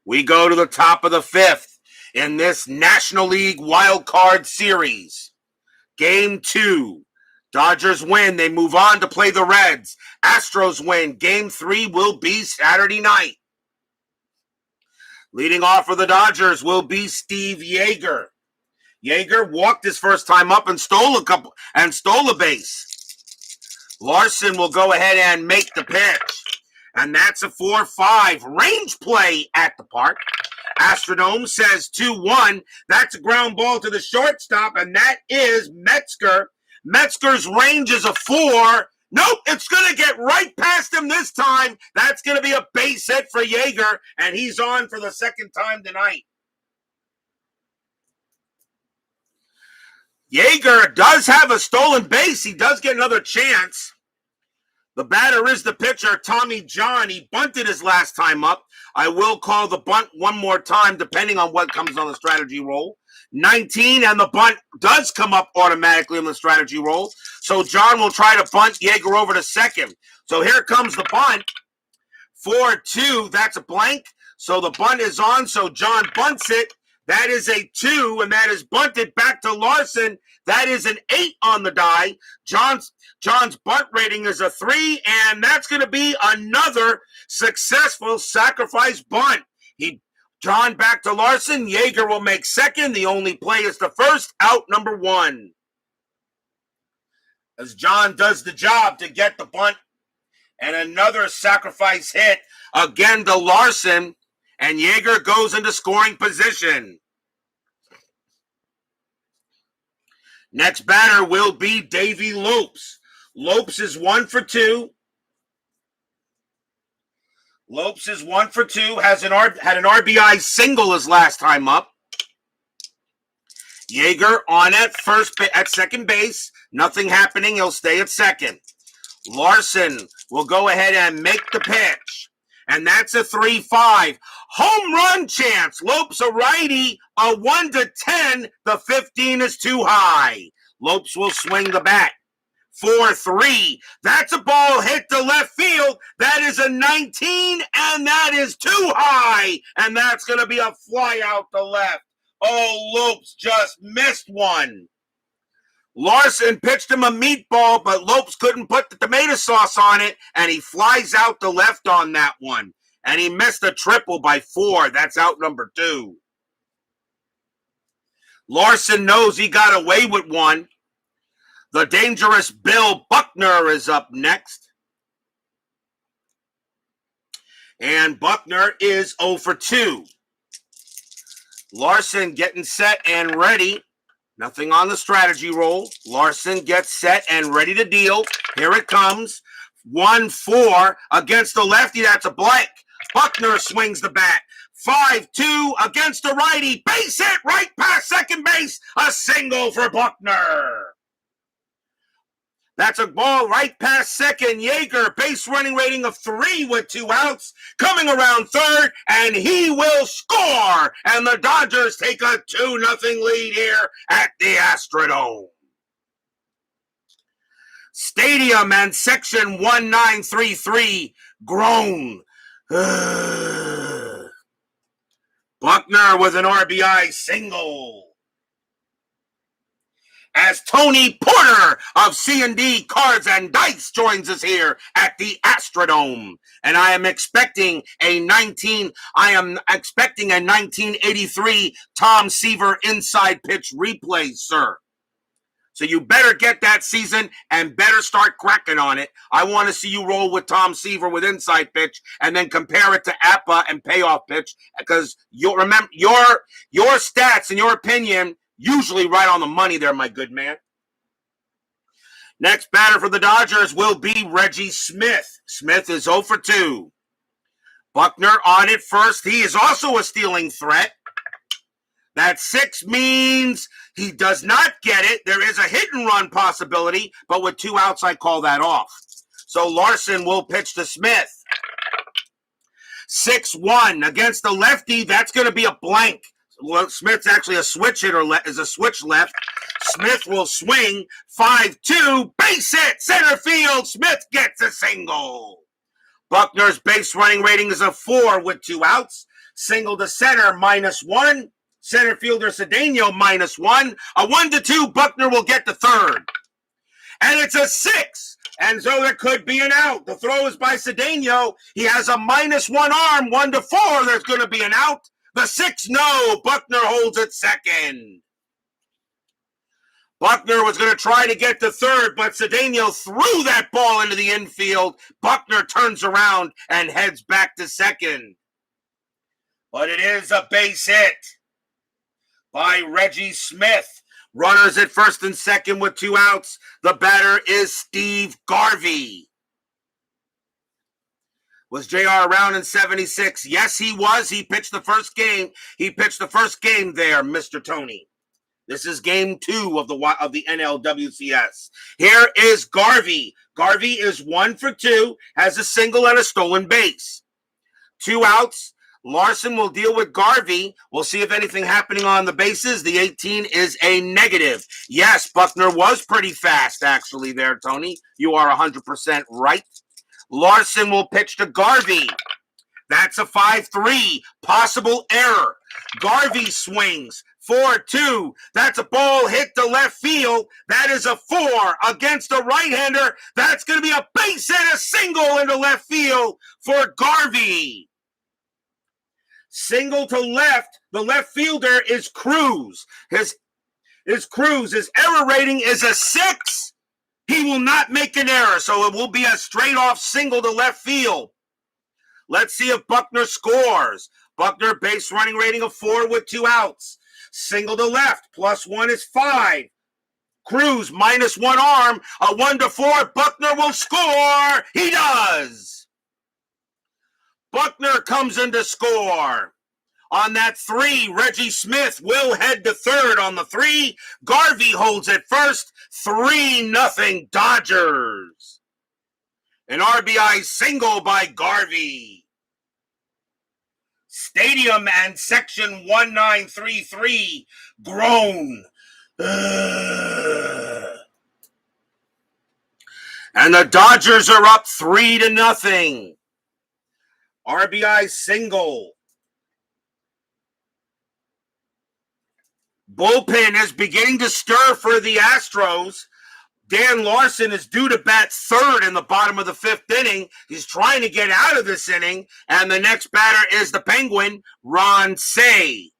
We go to the top of the 5th. In this National League Wild Card Series. Game 2. Dodgers win. They move on to play the Reds. Astros win. Game 3 will be Saturday night. Leading off for the Dodgers will be Steve Yeager. Yeager walked his first time up and stole a base. Larson will go ahead and make the pitch. And that's a 4-5 range play at the park. Astrodome says 2-1. That's a ground ball to the shortstop, and that is Metzger. Metzger's range is a 4. Nope, it's going to get right past him this time. That's going to be a base hit for Yeager, and he's on for the second time tonight. Yeager does have a stolen base. He does get another chance. The batter is the pitcher, Tommy John. He bunted his last time up. I will call the bunt one more time, depending on what comes on the strategy roll. 19, and the bunt does come up automatically on the strategy roll. So John will try to bunt Yeager over to second. So here comes the bunt. 4-2, that's a blank. So the bunt is on, so John bunts it. That is a 2, and that is bunted back to Larson. That is an 8 on the die. John's bunt rating is a 3, and that's going to be another successful sacrifice bunt. John back to Larson. Yeager will make second. The only play is the first, out number 1. As John does the job to get the bunt, and another sacrifice hit again to Larson, and Yeager goes into scoring position. Next batter will be Davey Lopes. Lopes is 1 for 2. Lopes is 1 for 2. Had an RBI single his last time up. Yeager on at second base. Nothing happening. He'll stay at second. Larson will go ahead and make the pitch. And that's a 3-5. Home run chance. Lopes a righty, a 1-10. The 15 is too high. Lopes will swing the bat. 4-3. That's a ball hit to left field. That is a 19, and that is too high. And that's going to be a fly out to left. Oh, Lopes just missed one. Larson pitched him a meatball, but Lopes couldn't put the tomato sauce on it, and he flies out to left on that one. And he missed a triple by 4. That's out number 2. Larson knows he got away with one. The dangerous Bill Buckner is up next. And Buckner is 0 for 2. Larson getting set and ready. Nothing on the strategy roll. Larson gets set and ready to deal. Here it comes. 1-4 against the lefty. That's a blank. Buckner swings the bat. 5-2 against the righty. Base hit right past second base. A single for Buckner. That's a ball right past second. Yeager, base running rating of 3 with 2 outs. Coming around third, and he will score. And the Dodgers take a 2-0 lead here at the Astrodome. Stadium and section 1933 groan. Buckner with an RBI single. As Tony Porter of C&D Cards and Dice joins us here at the Astrodome. And I am expecting a 1983 Tom Seaver inside pitch replay, sir. So you better get that season and better start cracking on it. I want to see you roll with Tom Seaver with inside pitch and then compare it to APA and payoff pitch, because you'll remember your stats and your opinion Usually right on the money there, my good man. Next batter for the Dodgers will be Reggie Smith. Smith is 0 for 2. Buckner on it first. He is also a stealing threat. That 6 means he does not get it. There is a hit and run possibility, but with 2 outs, I call that off. So Larson will pitch to Smith. 6-1 against the lefty. That's going to be a blank. Smith's actually a switch hitter, is a switch left. Smith will swing. 5-2, base hit, center field. Smith gets a single. Buckner's base running rating is a 4 with 2 outs. Single to center, -1. Center fielder Cedeno, -1. A 1-2, Buckner will get the third. And it's a 6. And so there could be an out. The throw is by Cedeno. He has a -1 arm, 1-4. There's going to be an out. The 6, no. Buckner holds it second. Buckner was going to try to get to third, but Cedeno threw that ball into the infield. Buckner turns around and heads back to second. But it is a base hit by Reggie Smith. Runners at first and second with 2 outs. The batter is Steve Garvey. Was JR around in 76? Yes, he was. He pitched the first game. He pitched the first game there, Mr. Tony. This is game 2 of the NLWCS. Here is Garvey. Garvey is 1 for 2, has a single and a stolen base. 2 outs. Larson will deal with Garvey. We'll see if anything happening on the bases. The 18 is a negative. Yes, Buckner was pretty fast, actually, there, Tony. You are 100% right. Larson will pitch to Garvey. That's a 5-3. Possible error. Garvey swings. 4-2. That's a ball hit to left field. That is a 4 against a right-hander. That's going to be a base hit, a single into left field for Garvey. Single to left. The left fielder is Cruz. His error rating is a 6. He will not make an error, so it will be a straight-off single to left field. Let's see if Buckner scores. Buckner base running rating of 4 with 2 outs. Single to left, +1 is 5. Cruz, -1 arm, a 1-4. Buckner will score. He does. Buckner comes in to score. On that 3, Reggie Smith will head to third on the 3. Garvey holds it first. 3-0 Dodgers. An RBI single by Garvey. Stadium and section 1933 groan. And the Dodgers are up 3-0. RBI single. Bullpen is beginning to stir for the Astros. Dan Larson is due to bat third in the bottom of the 5th inning. He's trying to get out of this inning. And the next batter is the Penguin, Ron Say.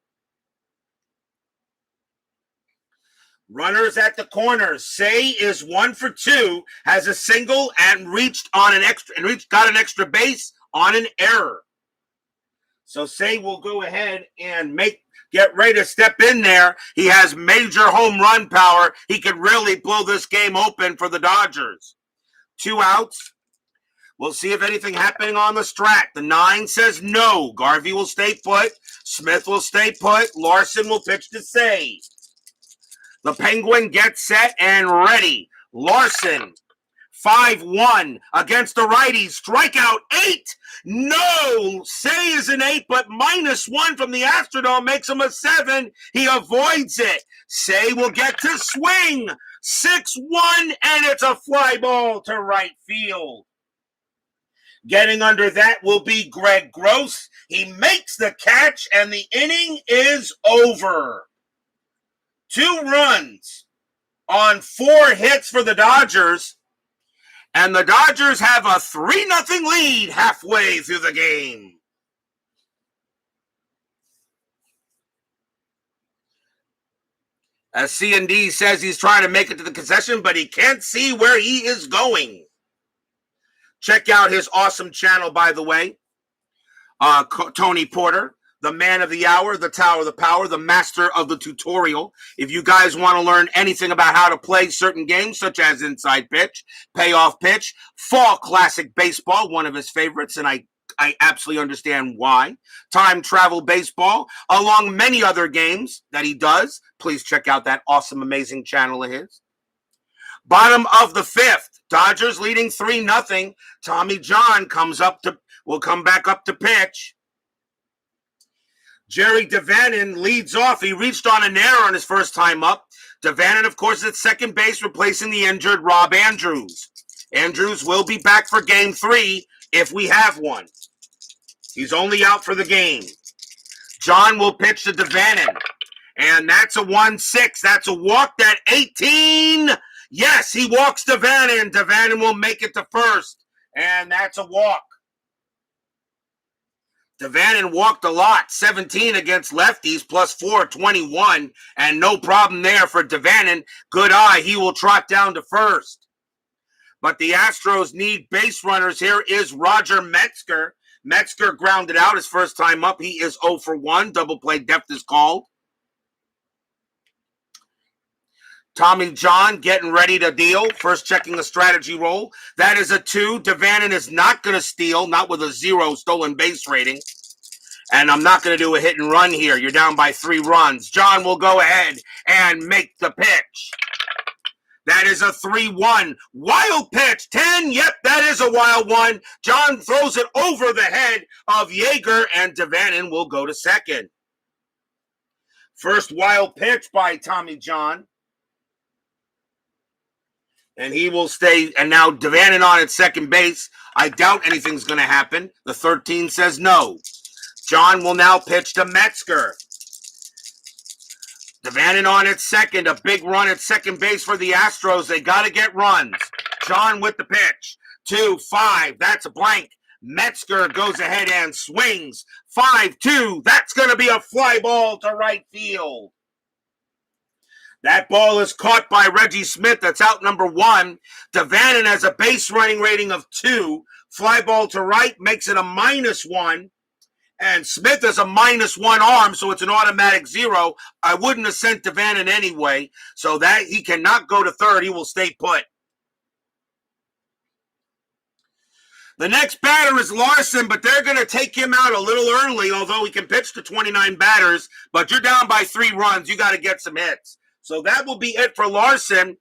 Runners at the corners. Say is 1 for 2, has a single and got an extra base on an error. So Say will go ahead and get ready to step in there. He has major home run power. He could really blow this game open for the Dodgers. 2 outs. We'll see if anything happening on the strat. The 9 says no. Garvey will stay put. Smith will stay put. Larson will pitch to Say. The Penguin gets set and ready. Larson, 5-1 against the righty. Strikeout 8. No. Say is an 8, but -1 from the Astrodome makes him a 7. He avoids it. Say will get to swing. 6-1, and it's a fly ball to right field. Getting under that will be Greg Gross. He makes the catch, and the inning is over. 2 runs on 4 hits for the Dodgers. And the Dodgers have a 3-0 lead halfway through the game. As C&D says he's trying to make it to the concession, but he can't see where he is going. Check out his awesome channel, by the way. Tony Porter. the man of the hour, the tower of the power, the master of the tutorial. If you guys want to learn anything about how to play certain games, such as Inside Pitch, Payoff Pitch, Fall Classic Baseball, one of his favorites, and I absolutely understand why. Time Travel Baseball, along many other games that he does. Please check out that awesome, amazing channel of his. Bottom of the fifth, Dodgers leading 3-0. Tommy John will come back up to pitch. Jerry Devannon leads off. He reached on an error on his first time up. Devannon, of course, at second base, replacing the injured Rob Andrews. Andrews will be back for game 3 if we have one. He's only out for the game. John will pitch to Devannon. And that's a 1-6. That's a walk. That 18. Yes, he walks Devannon. Devannon will make it to first. And that's a walk. Devannon walked a lot, 17 against lefties, +4, 21, and no problem there for Devannon. Good eye, he will trot down to first. But the Astros need base runners. Here is Roger Metzger. Metzger grounded out his first time up. He is 0 for 1. Double play depth is called. Tommy John getting ready to deal. First checking the strategy roll. That is a 2. Devannon is not going to steal, not with a 0 stolen base rating. And I'm not going to do a hit and run here. You're down by 3 runs. John will go ahead and make the pitch. That is a 3-1. Wild pitch. 10. Yep, that is a wild one. John throws it over the head of Yeager, and Devannon will go to second. First wild pitch by Tommy John. And he will stay. And now Devannon on at second base. I doubt anything's going to happen. The 13 says no. John will now pitch to Metzger. Devannon on at second. A big run at second base for the Astros. They got to get runs. John with the pitch. 2-5. That's a blank. Metzger goes ahead and swings. 5-2. That's going to be a fly ball to right field. That ball is caught by Reggie Smith. That's out number 1. Devannon has a base running rating of 2. Fly ball to right makes it a -1. And Smith has a -1 arm, so it's an automatic 0. I wouldn't have sent Devannon anyway, so that he cannot go to third. He will stay put. The next batter is Larson, but they're going to take him out a little early, although he can pitch to 29 batters. But you're down by 3 runs. You got to get some hits. So that will be it for Larson.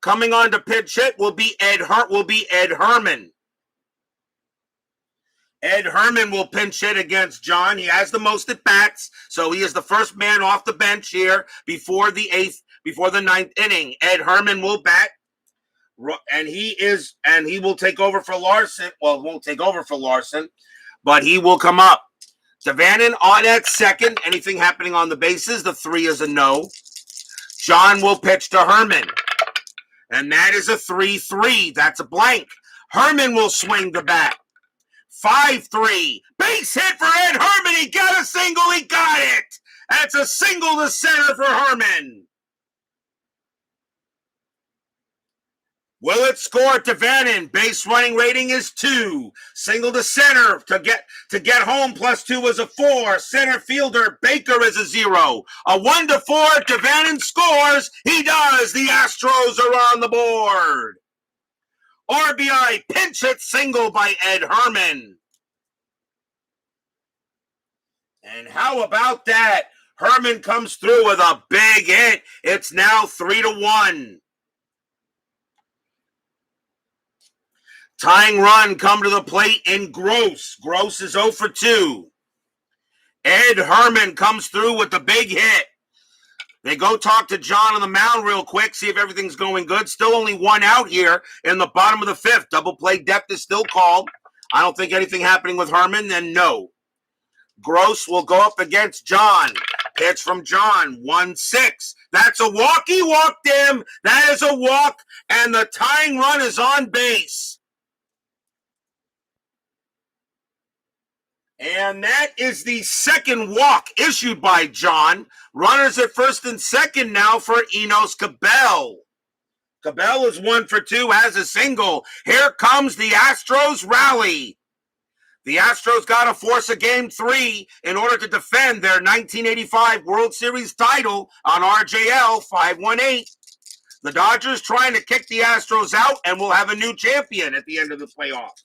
Coming on to pitch hit will be Ed Herman. Ed Herman will pinch hit against John. He has the most at bats, so he is the first man off the bench here before the 9th inning. Ed Herman will bat, and he will take over for Larson. Well, won't take over for Larson, but he will come up. Devannon on at second. Anything happening on the bases? The 3 is a no. John will pitch to Herman, and that is a 3-3. That's a blank. Herman will swing the bat. 5-3. Base hit for Ed Herman. He got a single. He got it. That's a single to center for Herman. Will it score Devannon? Base running rating is 2. Single to center to get home +2 is a 4. Center fielder Baker is a 0. A 1-4. Devannon scores. He does. The Astros are on the board. RBI pinch hit single by Ed Herman. And how about that? Herman comes through with a big hit. It's now 3-1. Tying run come to the plate in Gross. Gross is 0 for 2. Ed Herman comes through with the big hit. They go talk to John on the mound real quick, see if everything's going good. Still only 1 out here in the bottom of the 5th. Double play depth is still called. I don't think anything happening with Herman, then no. Gross will go up against John. Pitch from John, 1-6. That's a walk. He walked him. That is a walk, and the tying run is on base. And that is the second walk issued by John. Runners at first and second now for Enos Cabell. Cabell is 1 for 2, has a single. Here comes the Astros rally. The Astros got to force a Game 3 in order to defend their 1985 World Series title on RJL 518. The Dodgers trying to kick the Astros out, and we'll have a new champion at the end of the playoffs.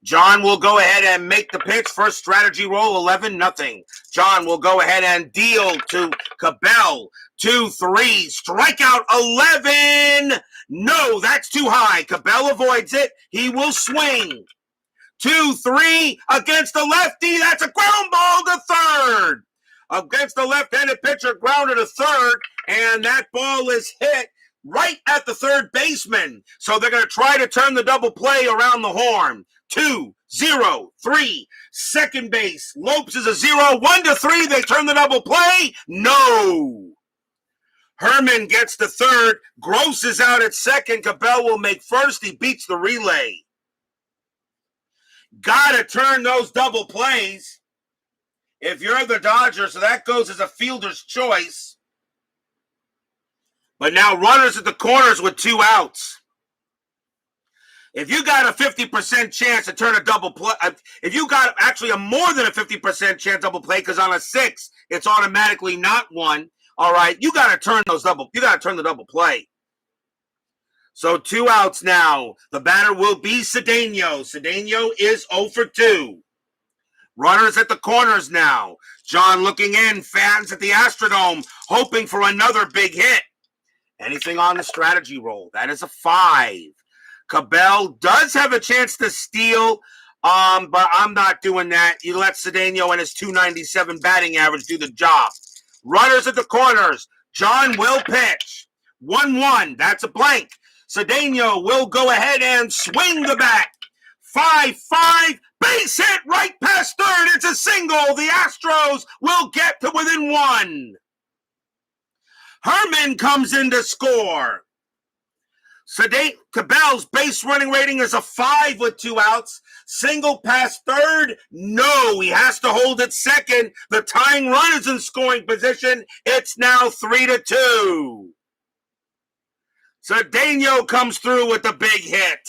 John will go ahead and make the pitch. First strategy roll, 11-0. John will go ahead and deal to Cabell. 2-3, strikeout 11. No, that's too high. Cabell avoids it. He will swing. 2-3 against the lefty. That's a ground ball to third. Against the left-handed pitcher, grounded to third, and that ball is hit right at the third baseman. So they're going to try to turn the double play around the horn. 2-0-3, second base. Lopes is a 0. 1-3, they turn the double play. No. Herman gets to third. Gross is out at second. Cabell will make first. He beats the relay. Gotta turn those double plays if you're the Dodgers, so that goes as a fielder's choice. But now runners at the corners with 2 outs. If you got a 50% chance to turn a double play, if you got actually a more than a 50% chance double play, because on a 6, it's automatically not 1. All right, you got to turn the double play. So 2 outs now. The batter will be Cedeno. Cedeno is 0 for 2. Runners at the corners now. John looking in, fans at the Astrodome, hoping for another big hit. Anything on the strategy roll? That is a 5. Cabell does have a chance to steal, but I'm not doing that. You let Cedeno and his .297 batting average do the job. Runners at the corners. John will pitch. 1-1. That's a blank. Cedeno will go ahead and swing the bat. 5-5. Base hit right past third. It's a single. The Astros will get to within 1. Herman comes in to score. Cabell's base running rating is a 5 with 2 outs. Single past third? No, he has to hold it second. The tying run is in scoring position. It's now 3-2. Cedeno comes through with the big hit.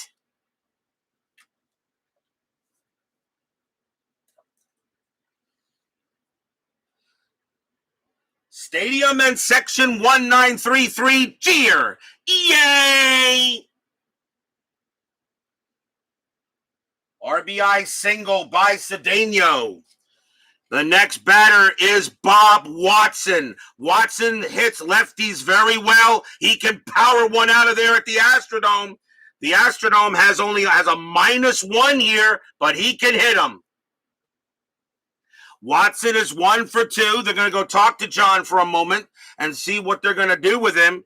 Stadium and Section 1933 cheer. Yay! RBI single by Cedeno. The next batter is Bob Watson. Watson hits lefties very well. He can power one out of there at the Astrodome. The Astrodome has a -1 here, but he can hit them. Watson is 1 for 2. They're going to go talk to John for a moment and see what they're going to do with him.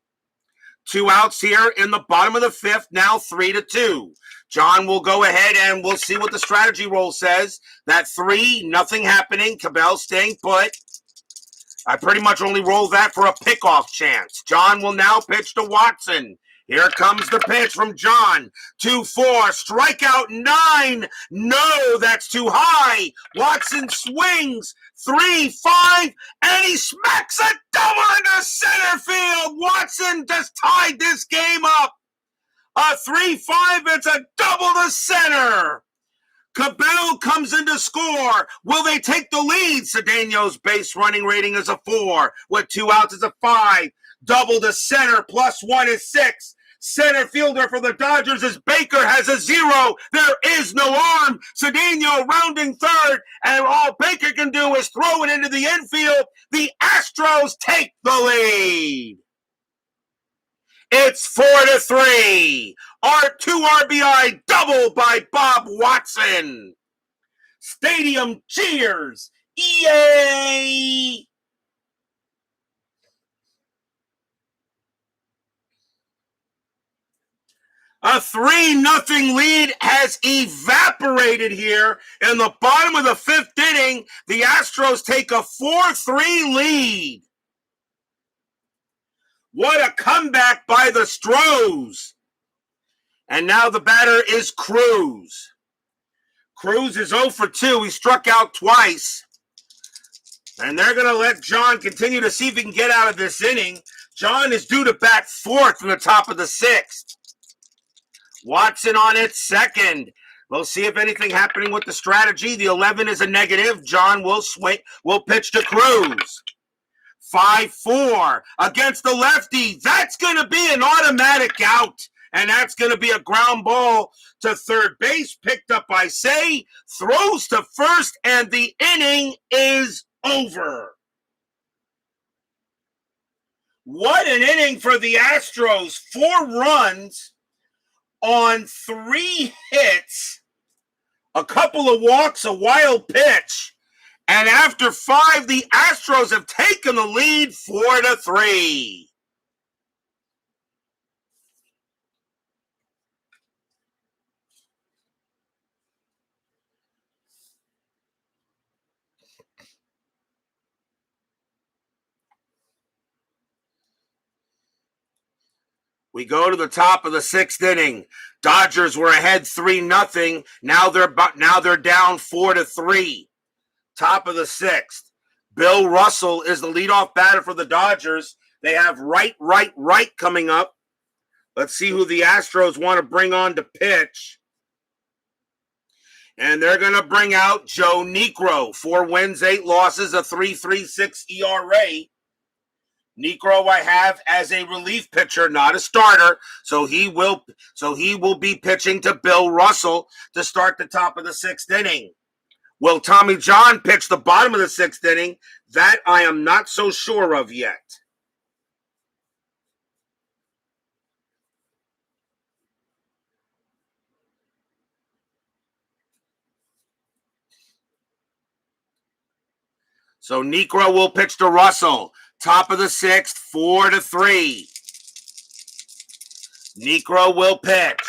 2 outs here in the bottom of the 5th, now 3-2. John will go ahead and we'll see what the strategy roll says. That 3, nothing happening. Cabell staying put. I pretty much only roll that for a pickoff chance. John will now pitch to Watson. Here comes the pitch from John. 2-4, strikeout 9. No, that's too high. Watson swings. 3-5, and he smacks a double into center field. Watson just tied this game up. A 3-5, it's a double to center. Cabell comes in to score. Will they take the lead? Cedeno's base running rating is a 4. With 2 outs is a 5. Double to center, +1 is 6. Center fielder for the Dodgers is Baker, has a 0. There is no arm. Cedeno rounding third, and all Baker can do is throw it into the infield. The Astros take the lead. It's 4-3. R2 RBI double by Bob Watson. Stadium cheers. Yay! A 3-0 lead has evaporated here in the bottom of the 5th inning. The Astros take a 4-3 lead. What a comeback by the Stros. And now the batter is Cruz. Cruz is 0 for 2. He struck out twice. And they're going to let John continue to see if he can get out of this inning. John is due to bat 4th from the top of the 6th. Watson on it, second. We'll see if anything happening with the strategy. The 11 is a negative. John will pitch to Cruz. 5-4 against the lefty. That's going to be an automatic out. And that's going to be a ground ball to third base, picked up by Say, throws to first, and the inning is over. What an inning for the Astros. 4 runs on 3 hits, a couple of walks, a wild pitch. And after 5, the Astros have taken the lead 4-3. We go to the top of the 6th inning. Dodgers were ahead 3-0. Now they're down 4-3. Top of the 6th. Bill Russell is the leadoff batter for the Dodgers. They have right coming up. Let's see who the Astros want to bring on to pitch. And they're going to bring out Joe Niekro. 4 wins, 8 losses, a 3.36 ERA. Niekro I have as a relief pitcher, not a starter. So he will be pitching to Bill Russell to start the top of the 6th inning. Will Tommy John pitch the bottom of the 6th inning? That I am not so sure of yet. So Niekro will pitch to Russell. Top of the 6th, 4-3. Niekro will pitch.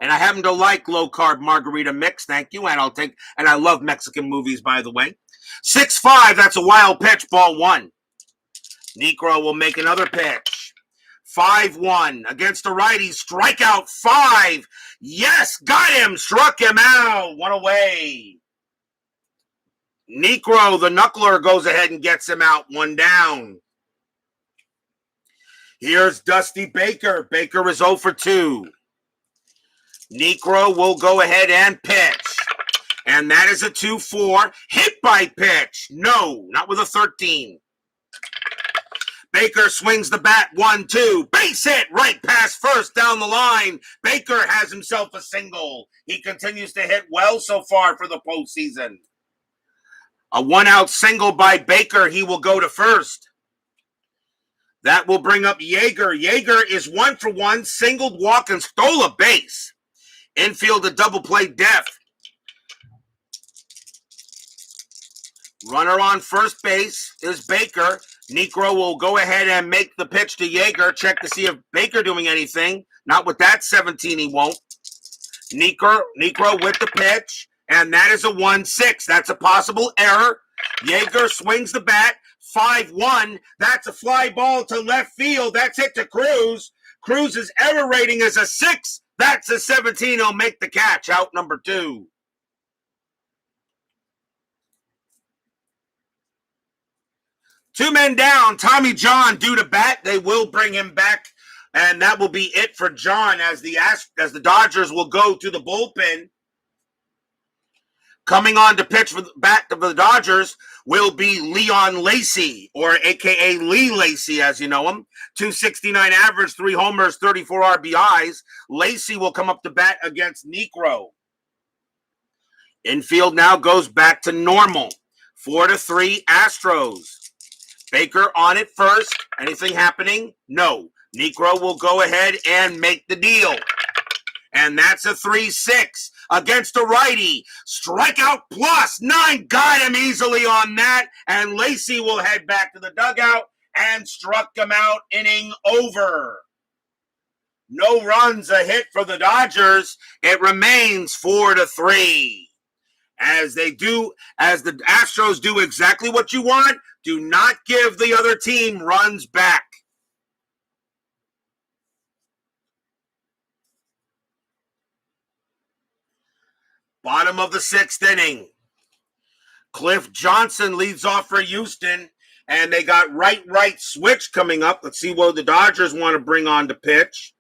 And I happen to like low-carb margarita mix, thank you. And I love Mexican movies, by the way. 6-5, that's a wild pitch, ball 1. Niekro will make another pitch. 5-1 against the righty, strikeout 5. Yes, got him, struck him out, 1 away. Niekro, the knuckler, goes ahead and gets him out, 1 down. Here's Dusty Baker. Baker is 0 for 2. Niekro will go ahead and pitch. And that is a 2-4. Hit by pitch. No, not with a 13. Baker swings the bat, 1-2. Base hit right past first down the line. Baker has himself a single. He continues to hit well so far for the postseason. A 1-out single by Baker. He will go to first. That will bring up Yeager. Yeager is 1 for 1, singled, walk, and stole a base. Infield a double play death. Runner on first base is Baker. Niekro will go ahead and make the pitch to Yeager. Check to see if Baker doing anything. Not with that 17, he won't. Niekro with the pitch. And that is a 1-6. That's a possible error. Yeager swings the bat. 5-1. That's a fly ball to left field. That's hit to Cruz. Cruz's error rating is a 6. That's a 17. He'll make the catch. Out number 2. Two men down. Tommy John due to bat. They will bring him back. And that will be it for John as the Dodgers will go to the bullpen. Coming on to pitch back to the Dodgers will be Leon Lacy, or a.k.a. Lee Lacy, as you know him. 269 average, 3 homers, 34 RBIs. Lacy will come up to bat against Niekro. Infield now goes back to normal. 4-3 Astros. Baker on it first. Anything happening? No. Niekro will go ahead and make the deal. And that's a 3-6 against a righty. Strikeout plus 9. Got him easily on that. And Lacy will head back to the dugout and struck him out. Inning over. No runs, a hit for the Dodgers. It remains 4-3. As the Astros do exactly what you want. Do not give the other team runs back. Bottom of the 6th inning. Cliff Johnson leads off for Houston, and they got right switch coming up. Let's see what the Dodgers want to bring on to pitch.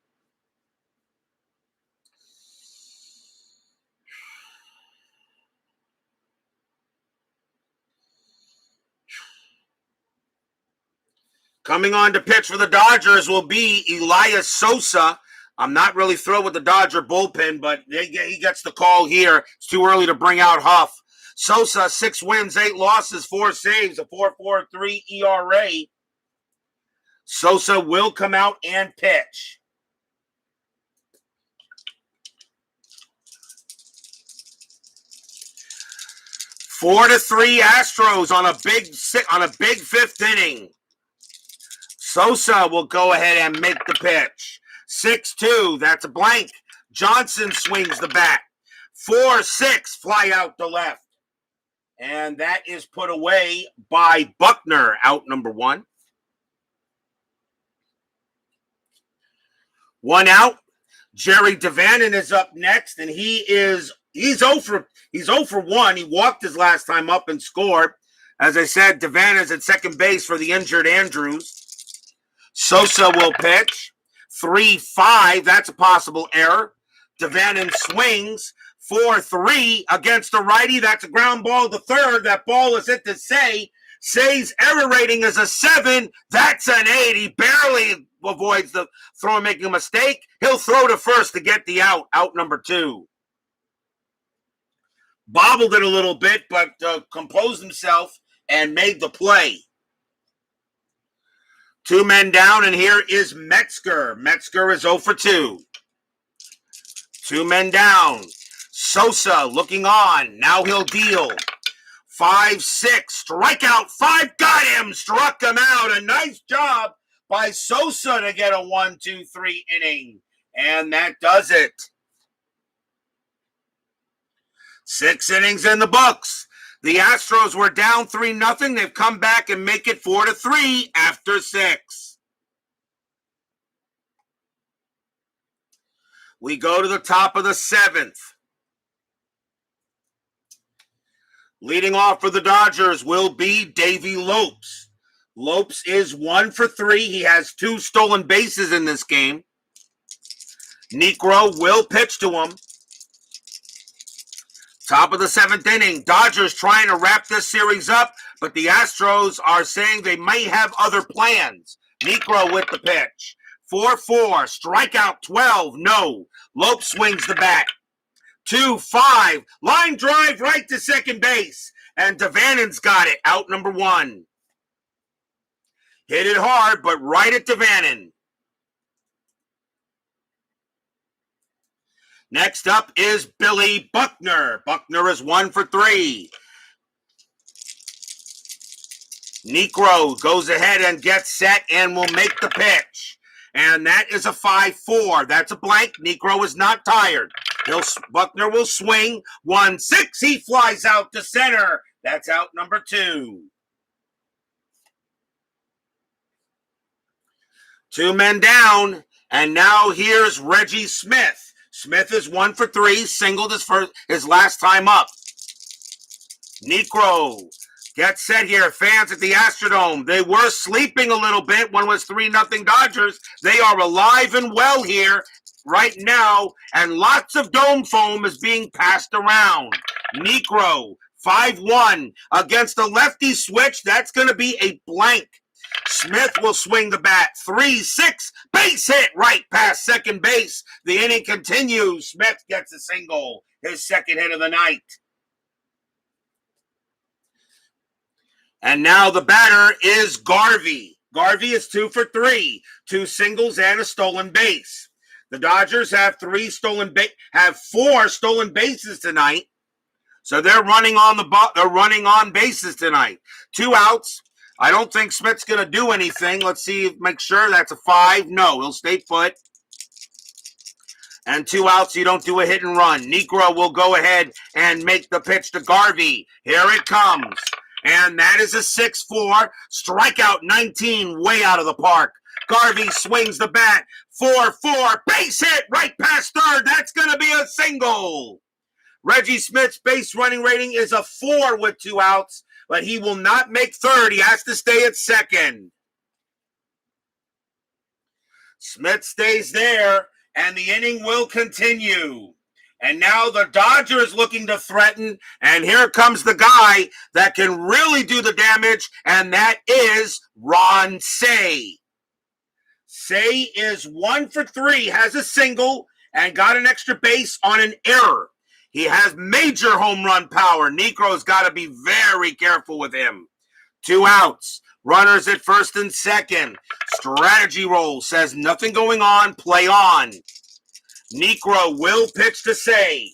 Coming on to pitch for the Dodgers will be Elias Sosa. I'm not really thrilled with the Dodger bullpen, but he gets the call here. It's too early to bring out Huff. Sosa, 6 wins, 8 losses, 4 saves, a 4.43 ERA. Sosa will come out and pitch. Four to 3 Astros on a big fifth inning. Sosa will go ahead and make the pitch. 6-2, that's a blank. Johnson swings the bat. 4-6, fly out to left. And that is put away by Buckner, out number 1. 1 out. Jerry Devannon is up next, and he's 0 for 1. He walked his last time up and scored. As I said, Devannon is at second base for the injured Andrews. Sosa will pitch. 3-5, that's a possible error. Devannon swings. 4-3 against the righty. That's a ground ball to third. That ball is hit to Say. Say's error rating is a 7. That's an 8. He barely avoids the throw and making a mistake. He'll throw to first to get the out. Out number 2. Bobbled it a little bit, but composed himself and made the play. 2 men down, and here is Metzger. Metzger is 0 for 2. 2 men down. Sosa looking on. Now he'll deal. 5-6. Strikeout. 5. Got him. Struck him out. A nice job by Sosa to get a 1-2-3 inning. And that does it. 6 innings in the books. The Astros were down 3-0. They've come back and make it 4-3 after 6. We go to the top of the 7th. Leading off for the Dodgers will be Davey Lopes. Lopes is 1 for 3. He has 2 stolen bases in this game. Negro will pitch to him. Top of the 7th inning. Dodgers trying to wrap this series up, but the Astros are saying they may have other plans. Negro with the pitch. 4-4. Strikeout 12. No. Lopes swings the bat. 2-5. Line drive right to second base. And Devannon's got it. Out number 1. Hit it hard, but right at Devannon. Next up is Billy Buckner. Buckner is 1 for 3. Negro goes ahead and gets set and will make the pitch. And that is a 5-4. That's a blank. Negro is not tired. Buckner will swing. 1-6. He flies out to center. That's out number 2. 2 men down. And now here's Reggie Smith. Smith is 1 for 3, singled his last time up. Negro gets set here. Fans at the Astrodome, they were sleeping a little bit when it was 3-0 Dodgers. They are alive and well here right now, and lots of dome foam is being passed around. Negro, 5-1 against a lefty switch. That's going to be a blank. Smith will swing the bat. 3-6. Base hit right past second base. The inning continues. Smith gets a single. His second hit of the night. And now the batter is Garvey. Garvey is 2 for 3. 2 singles and a stolen base. The Dodgers have 4 stolen bases tonight. So they're running on bases tonight. 2 outs. I don't think Smith's going to do anything. Let's see, make sure that's a 5. No, he'll stay put. And 2 outs, you don't do a hit and run. Negro will go ahead and make the pitch to Garvey. Here it comes. And that is a 6-4. Strikeout 19, way out of the park. Garvey swings the bat. 4-4. Base hit right past third. That's going to be a single. Reggie Smith's base running rating is a 4 with 2 outs. But he will not make third. He has to stay at second. Smith stays there, and the inning will continue. And now the Dodgers looking to threaten, and here comes the guy that can really do the damage, and that is Ron Cey. Cey is 1 for 3, has a single, and got an extra base on an error. He has major home run power. Nico's got to be very careful with him. 2 outs. Runners at first and second. Strategy roll says nothing going on, play on. Nico will pitch to Cey.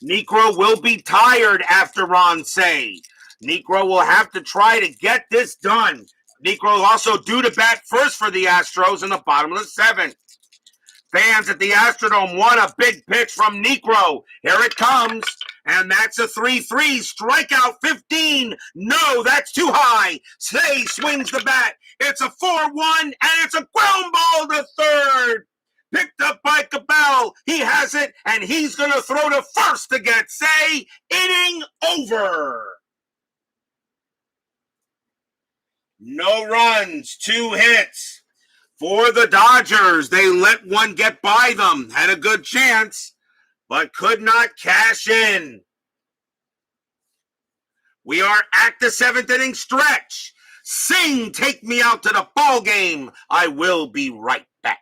Nico will be tired after Ron Cey. Nico will have to try to get this done. Nico also due to bat first for the Astros in the bottom of the 7th. Fans at the Astrodome want a big pitch from Nico. Here it comes. And that's a 3-3. Strikeout 15. No, that's too high. Cey swings the bat. It's a 4-1, and it's a ground ball to third. Picked up by Cabell. He has it, and he's going to throw to first to get Cey. Inning over. No runs, 2 hits. For the Dodgers, they let one get by them. Had a good chance, but could not cash in. We are at the 7th inning stretch. Sing, take me out to the ball game. I will be right back.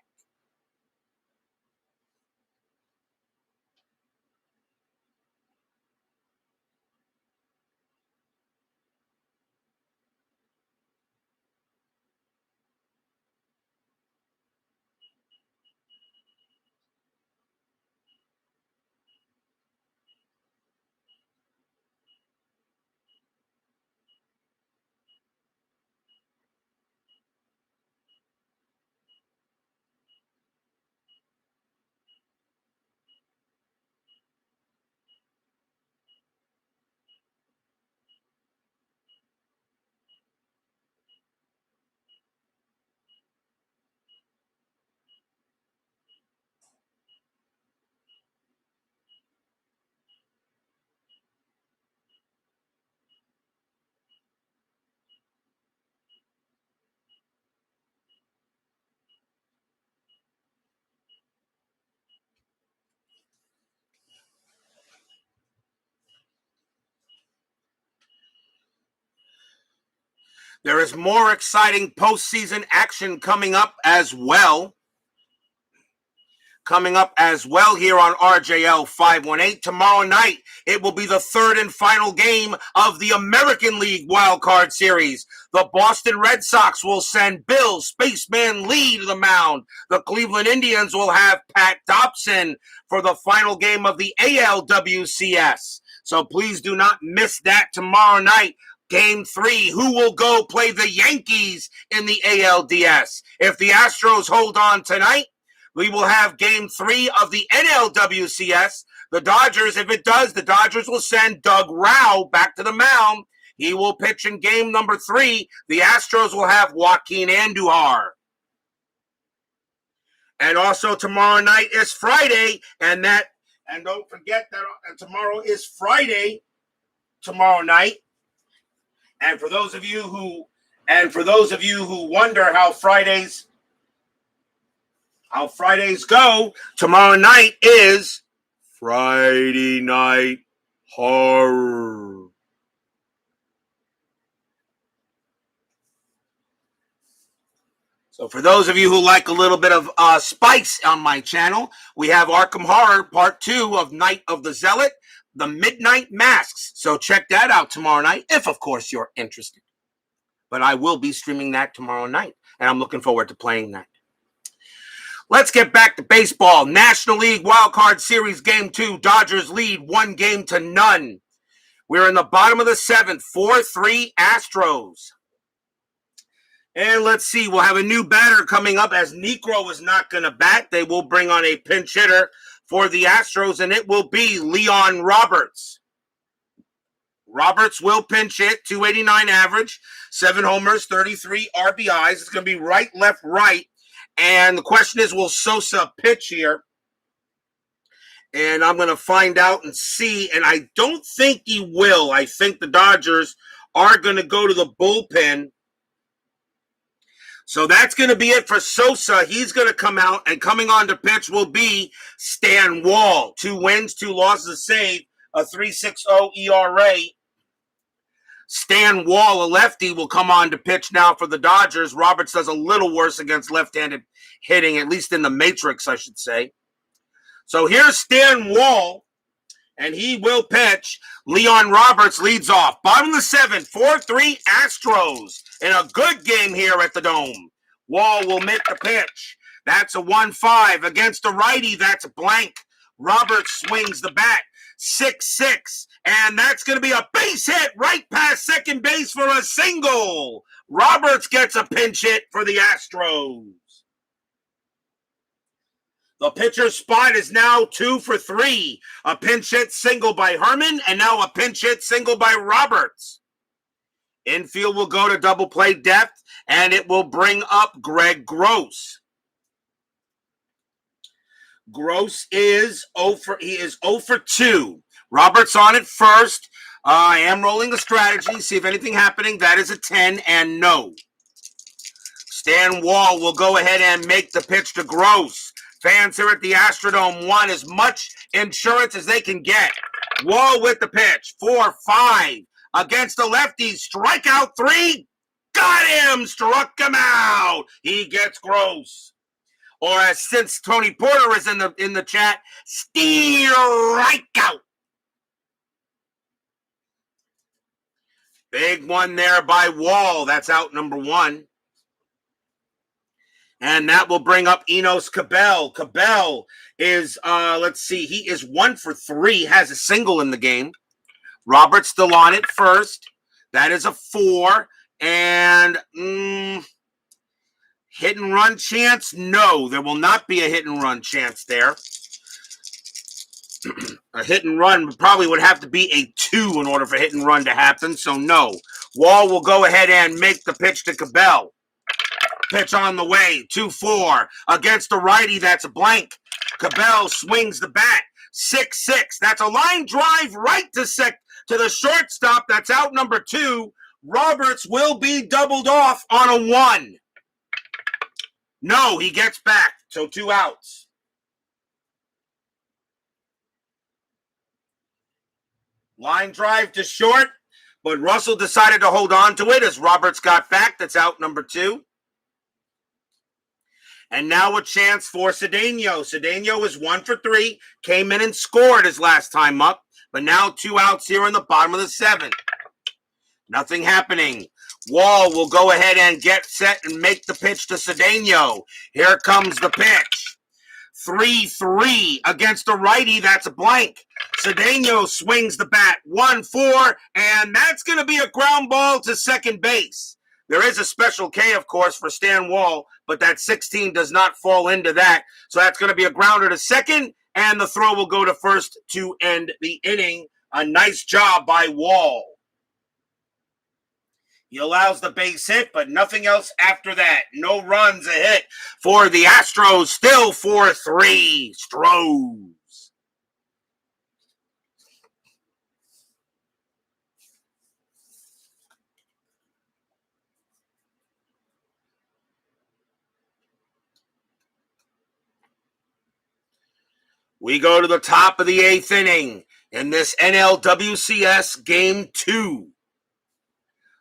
There is more exciting postseason action coming up as well. Here on RJL 518. Tomorrow night, it will be the 3rd and final game of the American League Wild Card Series. The Boston Red Sox will send Bill Spaceman Lee to the mound. The Cleveland Indians will have Pat Dobson for the final game of the ALWCS. So please do not miss that tomorrow night. Game 3, who will go play the Yankees in the ALDS? If the Astros hold on tonight, we will have Game 3 of the NLWCS. The Dodgers, if it does, the Dodgers will send Doug Rao back to the mound. He will pitch in Game number 3. The Astros will have Joaquin Andujar. And also tomorrow night is Friday, and don't forget that tomorrow is Friday, tomorrow night. And for those of you who wonder how Fridays go, tomorrow night is Friday Night Horror. So for those of you who like a little bit of spice on my channel, we have Arkham Horror Part 2 of Night of the Zealot, The Midnight Masks. So check that out tomorrow night, if of course you're interested. But I will be streaming that tomorrow night, and I'm looking forward to playing that. Let's get back to baseball. National League Wild Card Series Game 2. Dodgers lead 1-0. We're in the bottom of the 7th. 4-3 Astros. And let's see. We'll have a new batter coming up as Nico is not going to bat. They will bring on a pinch hitter for the Astros, and it will be Leon Roberts. Roberts will pinch hit. 289 average. 7 homers, 33 RBIs. It's going to be right, left, right. And the question is, will Sosa pitch here? And I'm going to find out and see. And I don't think he will. I think the Dodgers are going to go to the bullpen. So that's going to be it for Sosa. He's going to come out, and coming on to pitch will be Stan Wall. 2 wins, 2 losses, a save, a 3.60 ERA. Stan Wall, a lefty, will come on to pitch now for the Dodgers. Roberts does a little worse against left-handed hitting, at least in the matrix, I should say. So here's Stan Wall, and he will pitch. Leon Roberts leads off. Bottom of the 7th, 4-3 Astros in a good game here at the Dome. Wall will make the pitch. That's a 1-5 against the righty. That's blank. Roberts swings the bat. 6-6, and that's going to be a base hit right past second base for a single. Roberts gets a pinch hit for the Astros. The pitcher's spot is now 2 for 3. A pinch hit single by Herman, and now a pinch hit single by Roberts. Infield will go to double play depth, and it will bring up Greg Gross. Gross is 0 for 2. Roberts on it first. I am rolling a strategy. See if anything happening. That is a 10 and no. Stan Wall will go ahead and make the pitch to Gross. Fans here at the Astrodome want as much insurance as they can get. Wall with the pitch. 4-5 against the lefty. Strikeout 3. Got him. Struck him out. He gets Gross. Or as since Tony Porter is in the chat, strikeout. Big one there by Wall. That's out number 1. And that will bring up Enos Cabell. Cabell is, he is 1 for 3, has a single in the game. Roberts still on it first. That is a 4. And hit and run chance? No, there will not be a hit and run chance there. A hit and run probably would have to be a 2 in order for hit and run to happen, so no. Wall will go ahead and make the pitch to Cabell. Pitch on the way, 2-4. Against the righty, that's a blank. Cabell swings the bat, 6-6. That's a line drive right to the shortstop. That's out number 2. Roberts will be doubled off on a 1. No, he gets back, so 2 outs. Line drive to short, but Russell decided to hold on to it as Roberts got back. That's out number 2. And now a chance for Cedeno. Cedeno is 1 for 3, came in and scored his last time up, but now 2 outs here in the bottom of the 7th. Nothing happening. Wall will go ahead and get set and make the pitch to Cedeno. Here comes the pitch. 3-3 against the righty. That's a blank. Cedeno swings the bat. 1-4, and that's going to be a ground ball to second base. There is a special K, of course, for Stan Wall, but that 16 does not fall into that. So that's going to be a grounder to second, and the throw will go to first to end the inning. A nice job by Wall. He allows the base hit, but nothing else after that. No runs, a hit for the Astros. Still 4-3. Stros. We go to the top of the 8th inning in this NLWCS Game 2.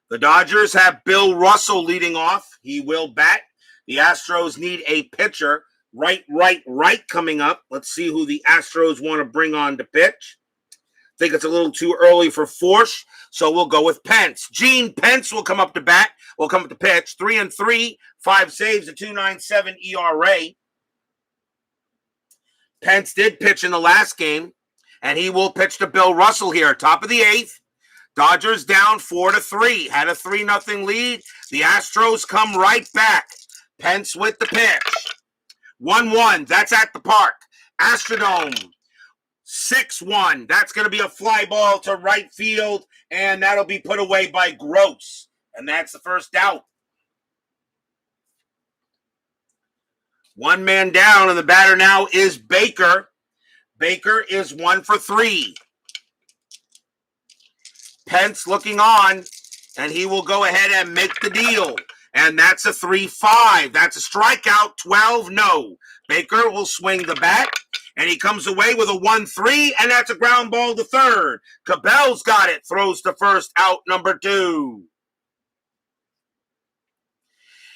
The Dodgers have Bill Russell leading off. He will bat. The Astros need a pitcher. Right coming up. Let's see who the Astros want to bring on to pitch. I think it's a little too early for Forsch, so we'll go with Pence. Gene Pence will come up to bat. Will come up to pitch. 3-3, 5 saves, a 2.97 ERA. Pence did pitch in the last game, and he will pitch to Bill Russell here. Top of the 8th. Dodgers down 4-3. Had a 3-0 lead. The Astros come right back. Pence with the pitch. 1-1. That's at the park. Astrodome. 6-1. That's going to be a fly ball to right field, and that'll be put away by Gross. And that's the first out. 1 man down, and the batter now is Baker. Baker is 1 for 3. Pence looking on, and he will go ahead and make the deal. And that's a 3-5. That's a strikeout. 12, no. Baker will swing the bat, and he comes away with a 1-3, and that's a ground ball to third. Cabell's got it. Throws to first, out number 2.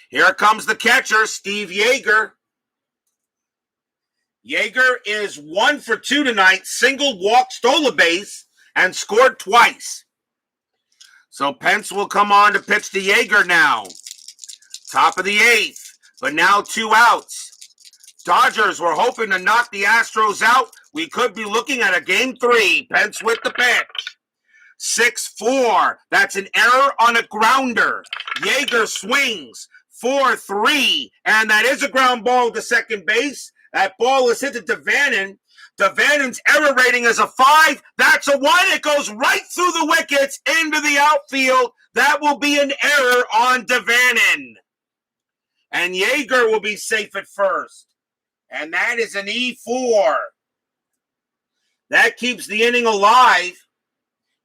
Here comes the catcher, Steve Yeager. Yeager is 1 for 2 tonight. Single, walk, stole a base, and scored twice. So Pence will come on to pitch to Yeager now. Top of the 8th, but now 2 outs. Dodgers were hoping to knock the Astros out. We could be looking at a game 3. Pence with the pitch. 6-4. That's an error on a grounder. Yeager swings. 4-3. And that is a ground ball to second base. That ball is hit to Devannon. Devannon's error rating is a 5. That's a 1. It goes right through the wickets into the outfield. That will be an error on Devannon. And Yeager will be safe at first. And that is an E4. That keeps the inning alive.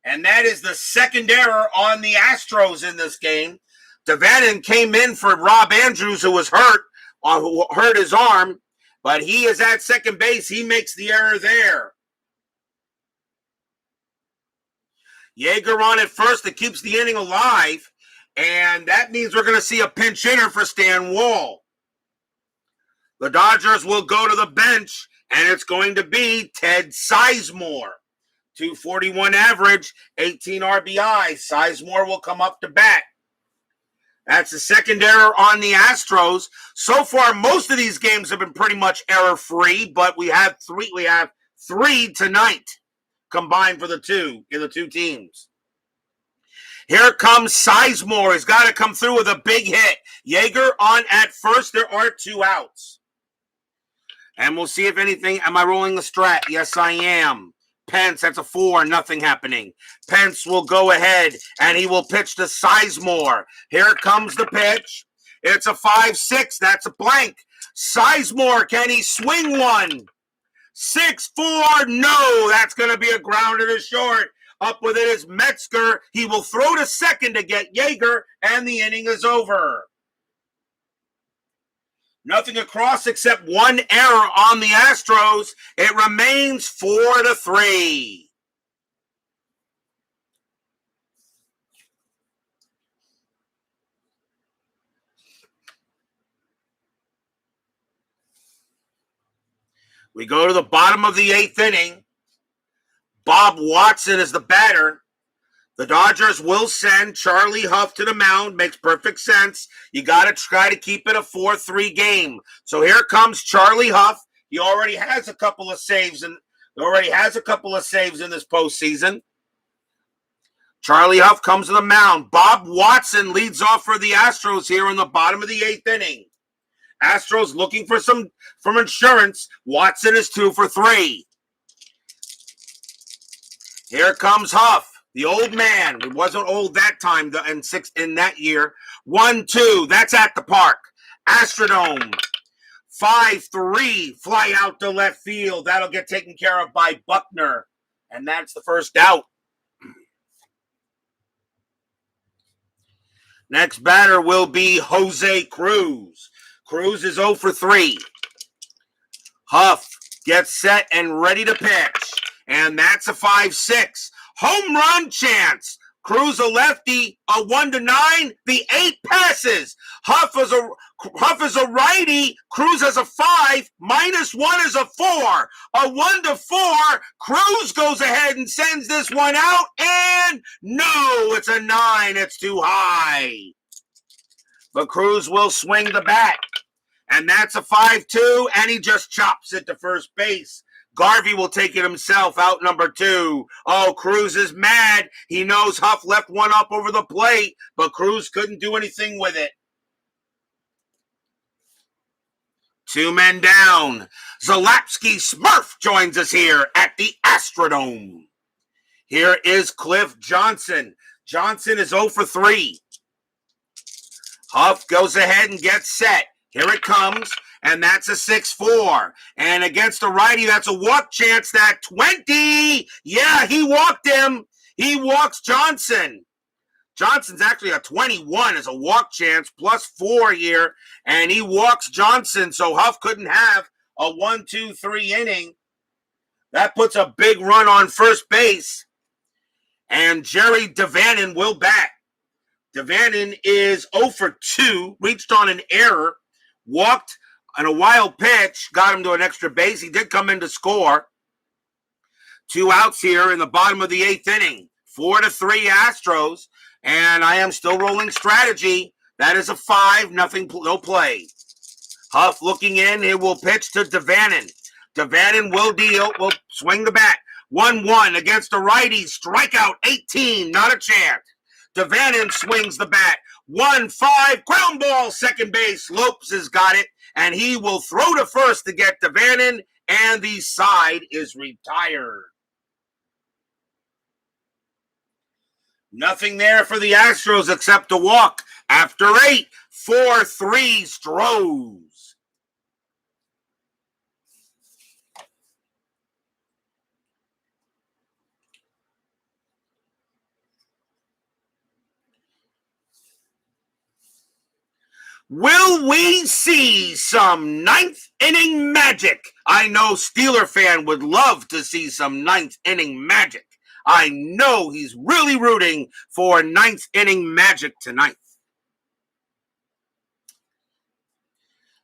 And that is the second error on the Astros in this game. Devannon came in for Rob Andrews, who was hurt, who hurt his arm. But he is at second base. He makes the error there. Yeager on at first. It keeps the inning alive. And that means we're going to see a pinch hitter for Stan Wall. The Dodgers will go to the bench, and it's going to be Ted Sizemore. 241 average, 18 RBI. Sizemore will come up to bat. That's the second error on the Astros. So far, most of these games have been pretty much error-free, but we have three tonight combined for the two teams. Here comes Sizemore. He's got to come through with a big hit. Yeager on at first. There are 2 outs. And we'll see if anything. Am I rolling the strat? Yes, I am. Pence, that's a 4. Nothing happening. Pence will go ahead, and he will pitch to Sizemore. Here comes the pitch. It's a 5-6. That's a blank. Sizemore, can he swing one? 6-4. No, that's going to be a grounder to short. Up with it is Metzger. He will throw to second to get Yeager, and the inning is over. Nothing across except 1 error on the Astros. It remains 4-3. We go to the bottom of the 8th inning. Bob Watson is the batter. The Dodgers will send Charlie Huff to the mound. Makes perfect sense. You got to try to keep it a 4-3 game. So here comes Charlie Huff. He already has a couple of saves in this postseason. Charlie Huff comes to the mound. Bob Watson leads off for the Astros here in the bottom of the 8th inning. Astros looking for from insurance. Watson is 2 for 3. Here comes Huff, the old man. He wasn't old that time in that year. 1-2. That's at the park. Astrodome. 5-3. Fly out to left field. That'll get taken care of by Buckner. And that's the first out. Next batter will be Jose Cruz. Cruz is 0 for 3. Huff gets set and ready to pitch. And that's a 5-6. Home run chance. Cruz a lefty, a 1-9. The 8 passes. Huff is a righty. Cruz has a 5. -1 is a 4. A 1-4. Cruz goes ahead and sends this one out. And no, it's a 9. It's too high. But Cruz will swing the bat. And that's a 5-2. And he just chops it to first base. Garvey will take it himself, out number 2. Oh, Cruz is mad. He knows Huff left one up over the plate, but Cruz couldn't do anything with it. 2 men down. Zalapsky Smurf joins us here at the Astrodome. Here is Cliff Johnson. Johnson is 0 for 3. Huff goes ahead and gets set. Here it comes. And that's a 6-4. And against the righty, that's a walk chance. That 20. Yeah, he walked him. He walks Johnson. Johnson's actually a 21 as a walk chance, +4 here, and he walks Johnson, so Huff couldn't have a 1-2-3 inning. That puts a big run on first base, and Jerry Devannon will bat. Devannon is 0 for 2, reached on an error, walked on a wild pitch, got him to an extra base. He did come in to score. 2 outs here in the bottom of the 8th inning. 4-3 Astros. And I am still rolling strategy. That is a 5-0, no play. Huff looking in. He will pitch to Devannon. Devannon will swing the bat. 1-1 against the righty. Strikeout 18. Not a chance. Devannon swings the bat. 1-5. Ground ball. Second base. Lopes has got it. And he will throw to first to get Devannon. And the side is retired. Nothing there for the Astros except a walk. After 8, 4-3 Stros. Will we see some 9th inning magic? I know Steeler fan would love to see some 9th inning magic. I know he's really rooting for 9th inning magic tonight.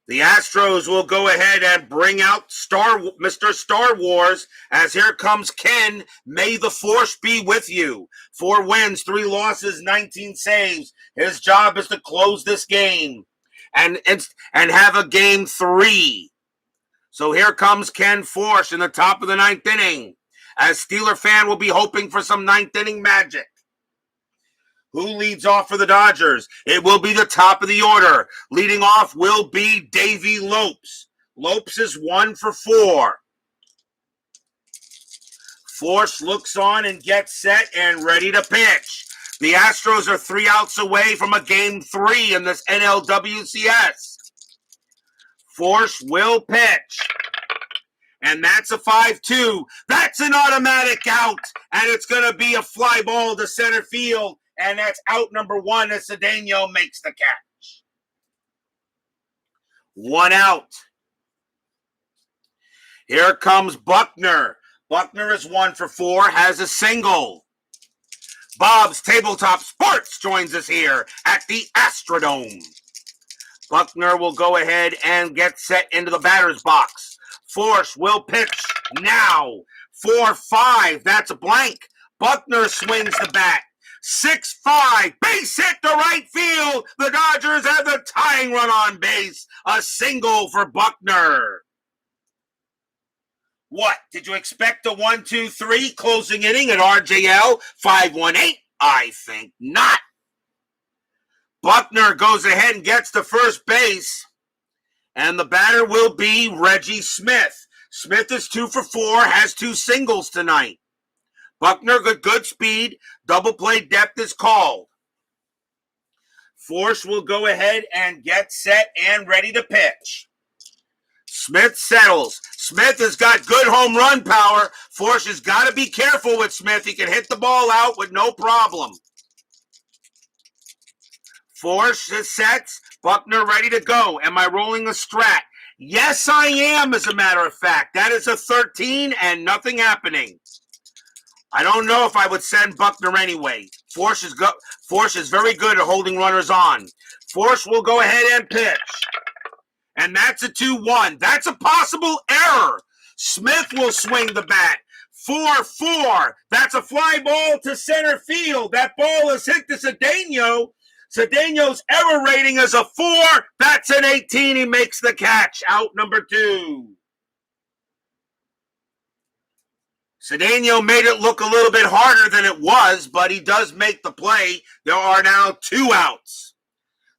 The Astros will go ahead and bring out Mr. Star Wars, as here comes Ken. May the force be with you. 4 wins, 3 losses, 19 saves. His job is to close this game and have a game 3. So here comes Ken Force in the top of the 9th inning. As Steeler fan will be hoping for some 9th inning magic. Who leads off for the Dodgers? It will be the top of the order. Leading off will be Davey Lopes. Lopes is 1 for 4. Force looks on and gets set and ready to pitch. The Astros are 3 outs away from a game 3 in this NLWCS. Force will pitch. And that's a 5-2. That's an automatic out. And it's going to be a fly ball to center field. And that's out number 1 as Cedeno makes the catch. 1 out. Here comes Buckner. Buckner is 1 for 4, has a single. Bob's Tabletop Sports joins us here at the Astrodome. Buckner will go ahead and get set into the batter's box. Force will pitch now. 4-5. That's a blank. Buckner swings the bat. 6-5. Base hit to right field. The Dodgers have the tying run on base. A single for Buckner. What? Did you expect a 1-2-3 closing inning at RJL 518? I think not. Buckner goes ahead and gets to first base. And the batter will be Reggie Smith. Smith is 2 for 4, has 2 singles tonight. Buckner, good speed. Double play depth is called. Force will go ahead and get set and ready to pitch. Smith settles. Smith has got good home run power. Force has got to be careful with Smith. He can hit the ball out with no problem. Force sets. Buckner ready to go. Am I rolling a strat? Yes, I am, as a matter of fact. That is a 13 and nothing happening. I don't know if I would send Buckner anyway. Force is very good at holding runners on. Force will go ahead and pitch. And that's a 2-1. That's a possible error. Smith will swing the bat. 4-4. That's a fly ball to center field. That ball is hit to Cedeno. Cedeno's error rating is a 4. That's an 18. He makes the catch. Out number 2. Cedeno made it look a little bit harder than it was, but he does make the play. There are now 2 outs.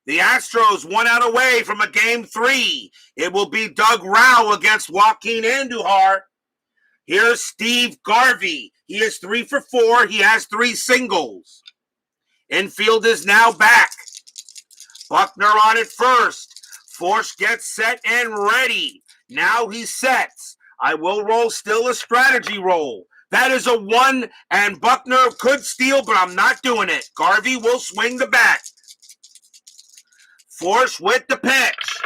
The Astros 1 out away from a game 3. It will be Doug Rao against Joaquin Andujar. Here's Steve Garvey. He is 3 for 4. He has 3 singles. Infield is now back. Buckner on it first. Force gets set and ready. Now he sets. I will roll still a strategy roll. That is a 1, and Buckner could steal, but I'm not doing it. Garvey will swing the bat. Force with the pitch.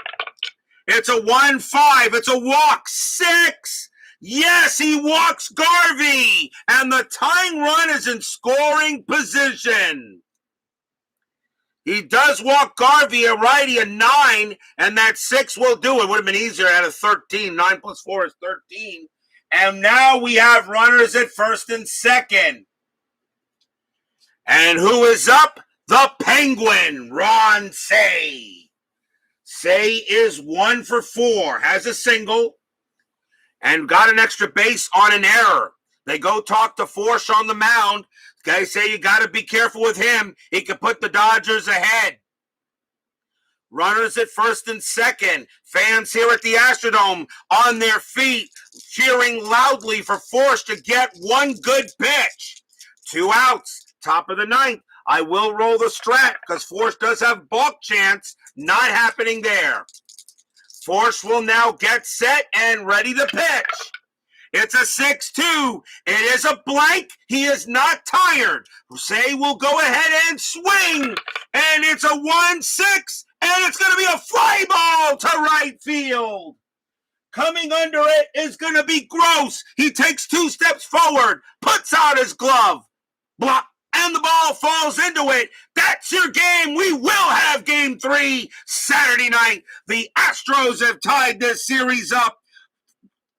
It's a 1-5. It's a walk. 6. Yes, he walks Garvey, and the tying run is in scoring position. He does walk Garvey, a righty, a 9, and that 6 will do it. Would have been easier at a 13. 9 plus 4 is 13. And now we have runners at first and second. And who is up? The Penguin, Ron Say. Say is 1 for 4, has a single, and got an extra base on an error. They go talk to Forsh on the mound. Guys say you got to be careful with him. He could put the Dodgers ahead. Runners at first and second. Fans here at the Astrodome on their feet, cheering loudly for Forsh to get one good pitch. 2 outs, top of the 9th. I will roll the strat because Forsh does have balk chance. Not happening there. Forsh will now get set and ready to pitch. It's a 6-2. It is a blank. He is not tired. Say will go ahead and swing. And it's a 1-6. And it's going to be a fly ball to right field. Coming under it is going to be Gross. He takes 2 steps forward, puts out his glove, block, and the ball falls into it. That's your game. We will have game 3 Saturday night. The Astros have tied this series up,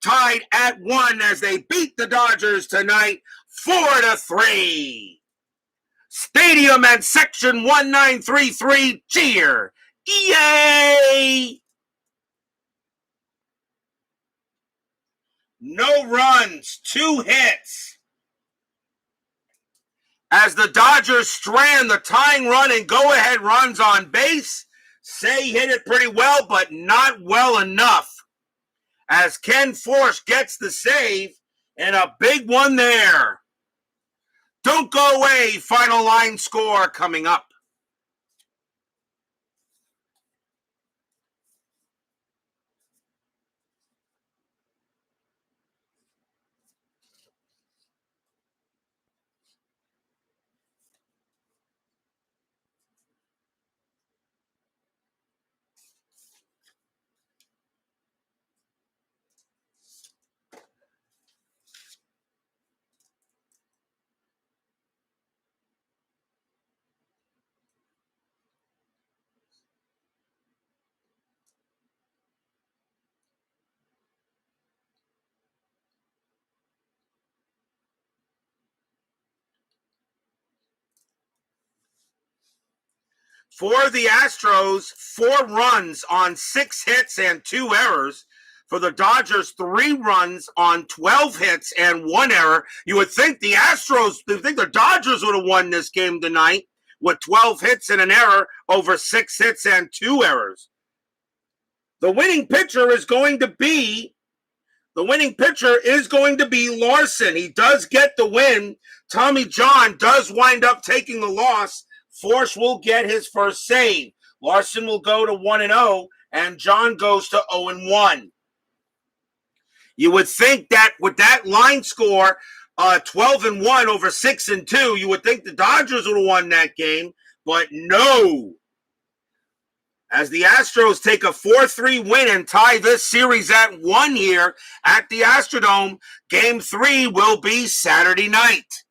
tied at 1 as they beat the Dodgers tonight 4-3. Stadium and Section 1933 cheer. Yay! No runs, 2 hits. As the Dodgers strand the tying run and go-ahead runs on base, Say hit it pretty well, but not well enough. As Ken Forsh gets the save, and a big one there. Don't go away, final line score coming up. For the Astros, 4 runs on 6 hits and 2 errors. For the Dodgers, 3 runs on 12 hits and 1 error. You would think the Dodgers would have won this game tonight with 12 hits and an error over 6 hits and 2 errors. The winning pitcher is going to be Larson. He does get the win. Tommy John does wind up taking the loss. Forsh will get his first save. Larson will go to 1-0, and John goes to 0-1. You would think that with that line score, 12-1 over 6-2, you would think the Dodgers would have won that game, but no. As the Astros take a 4-3 win and tie this series at 1 here at the Astrodome, Game 3 will be Saturday night.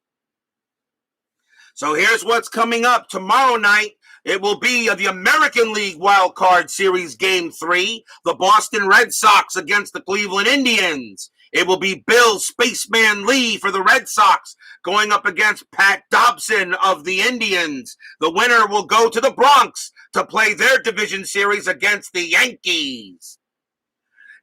So here's what's coming up. Tomorrow night, it will be the American League Wild Card Series Game 3, the Boston Red Sox against the Cleveland Indians. It will be Bill Spaceman Lee for the Red Sox going up against Pat Dobson of the Indians. The winner will go to the Bronx to play their division series against the Yankees.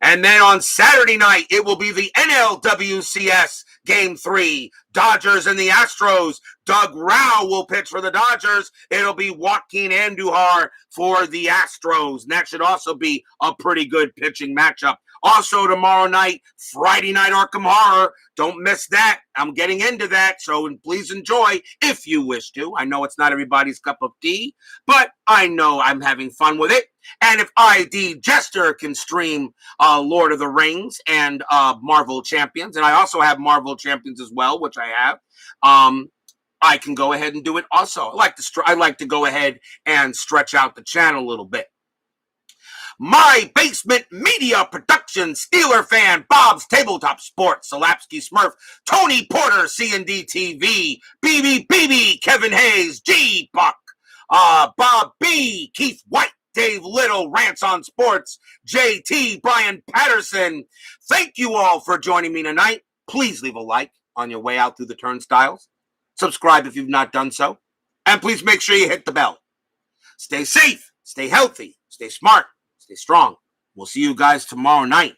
And then on Saturday night, it will be the NLWCS Game 3. Dodgers and the Astros. Doug Rao will pitch for the Dodgers. It'll be Joaquin Andujar for the Astros. And that should also be a pretty good pitching matchup. Also tomorrow night, Friday Night Arkham Horror. Don't miss that. I'm getting into that, so please enjoy if you wish to. I know it's not everybody's cup of tea, but I know I'm having fun with it. And if ID Jester can stream Lord of the Rings and Marvel Champions, and I also have Marvel Champions as well, which I have, I can go ahead and do it also. I like to go ahead and stretch out the channel a little bit. My Basement Media Productions, Steeler Fan, Bob's Tabletop Sports, Salapsky Smurf, Tony Porter, C&D TV, BB, Kevin Hayes, G Buck, Bob B, Keith White, Dave Little, Rants on Sports, JT, Brian Patterson. Thank you all for joining me tonight. Please leave a like on your way out through the turnstiles. Subscribe if you've not done so. And please make sure you hit the bell. Stay safe, stay healthy, stay smart. Stay strong. We'll see you guys tomorrow night.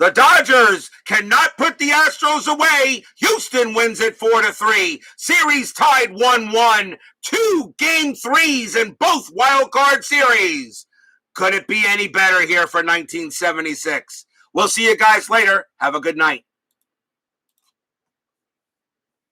The Dodgers cannot put the Astros away. Houston wins it 4-3. Series tied 1-1. 2 game threes in both wild card series. Could it be any better here for 1976? We'll see you guys later. Have a good night.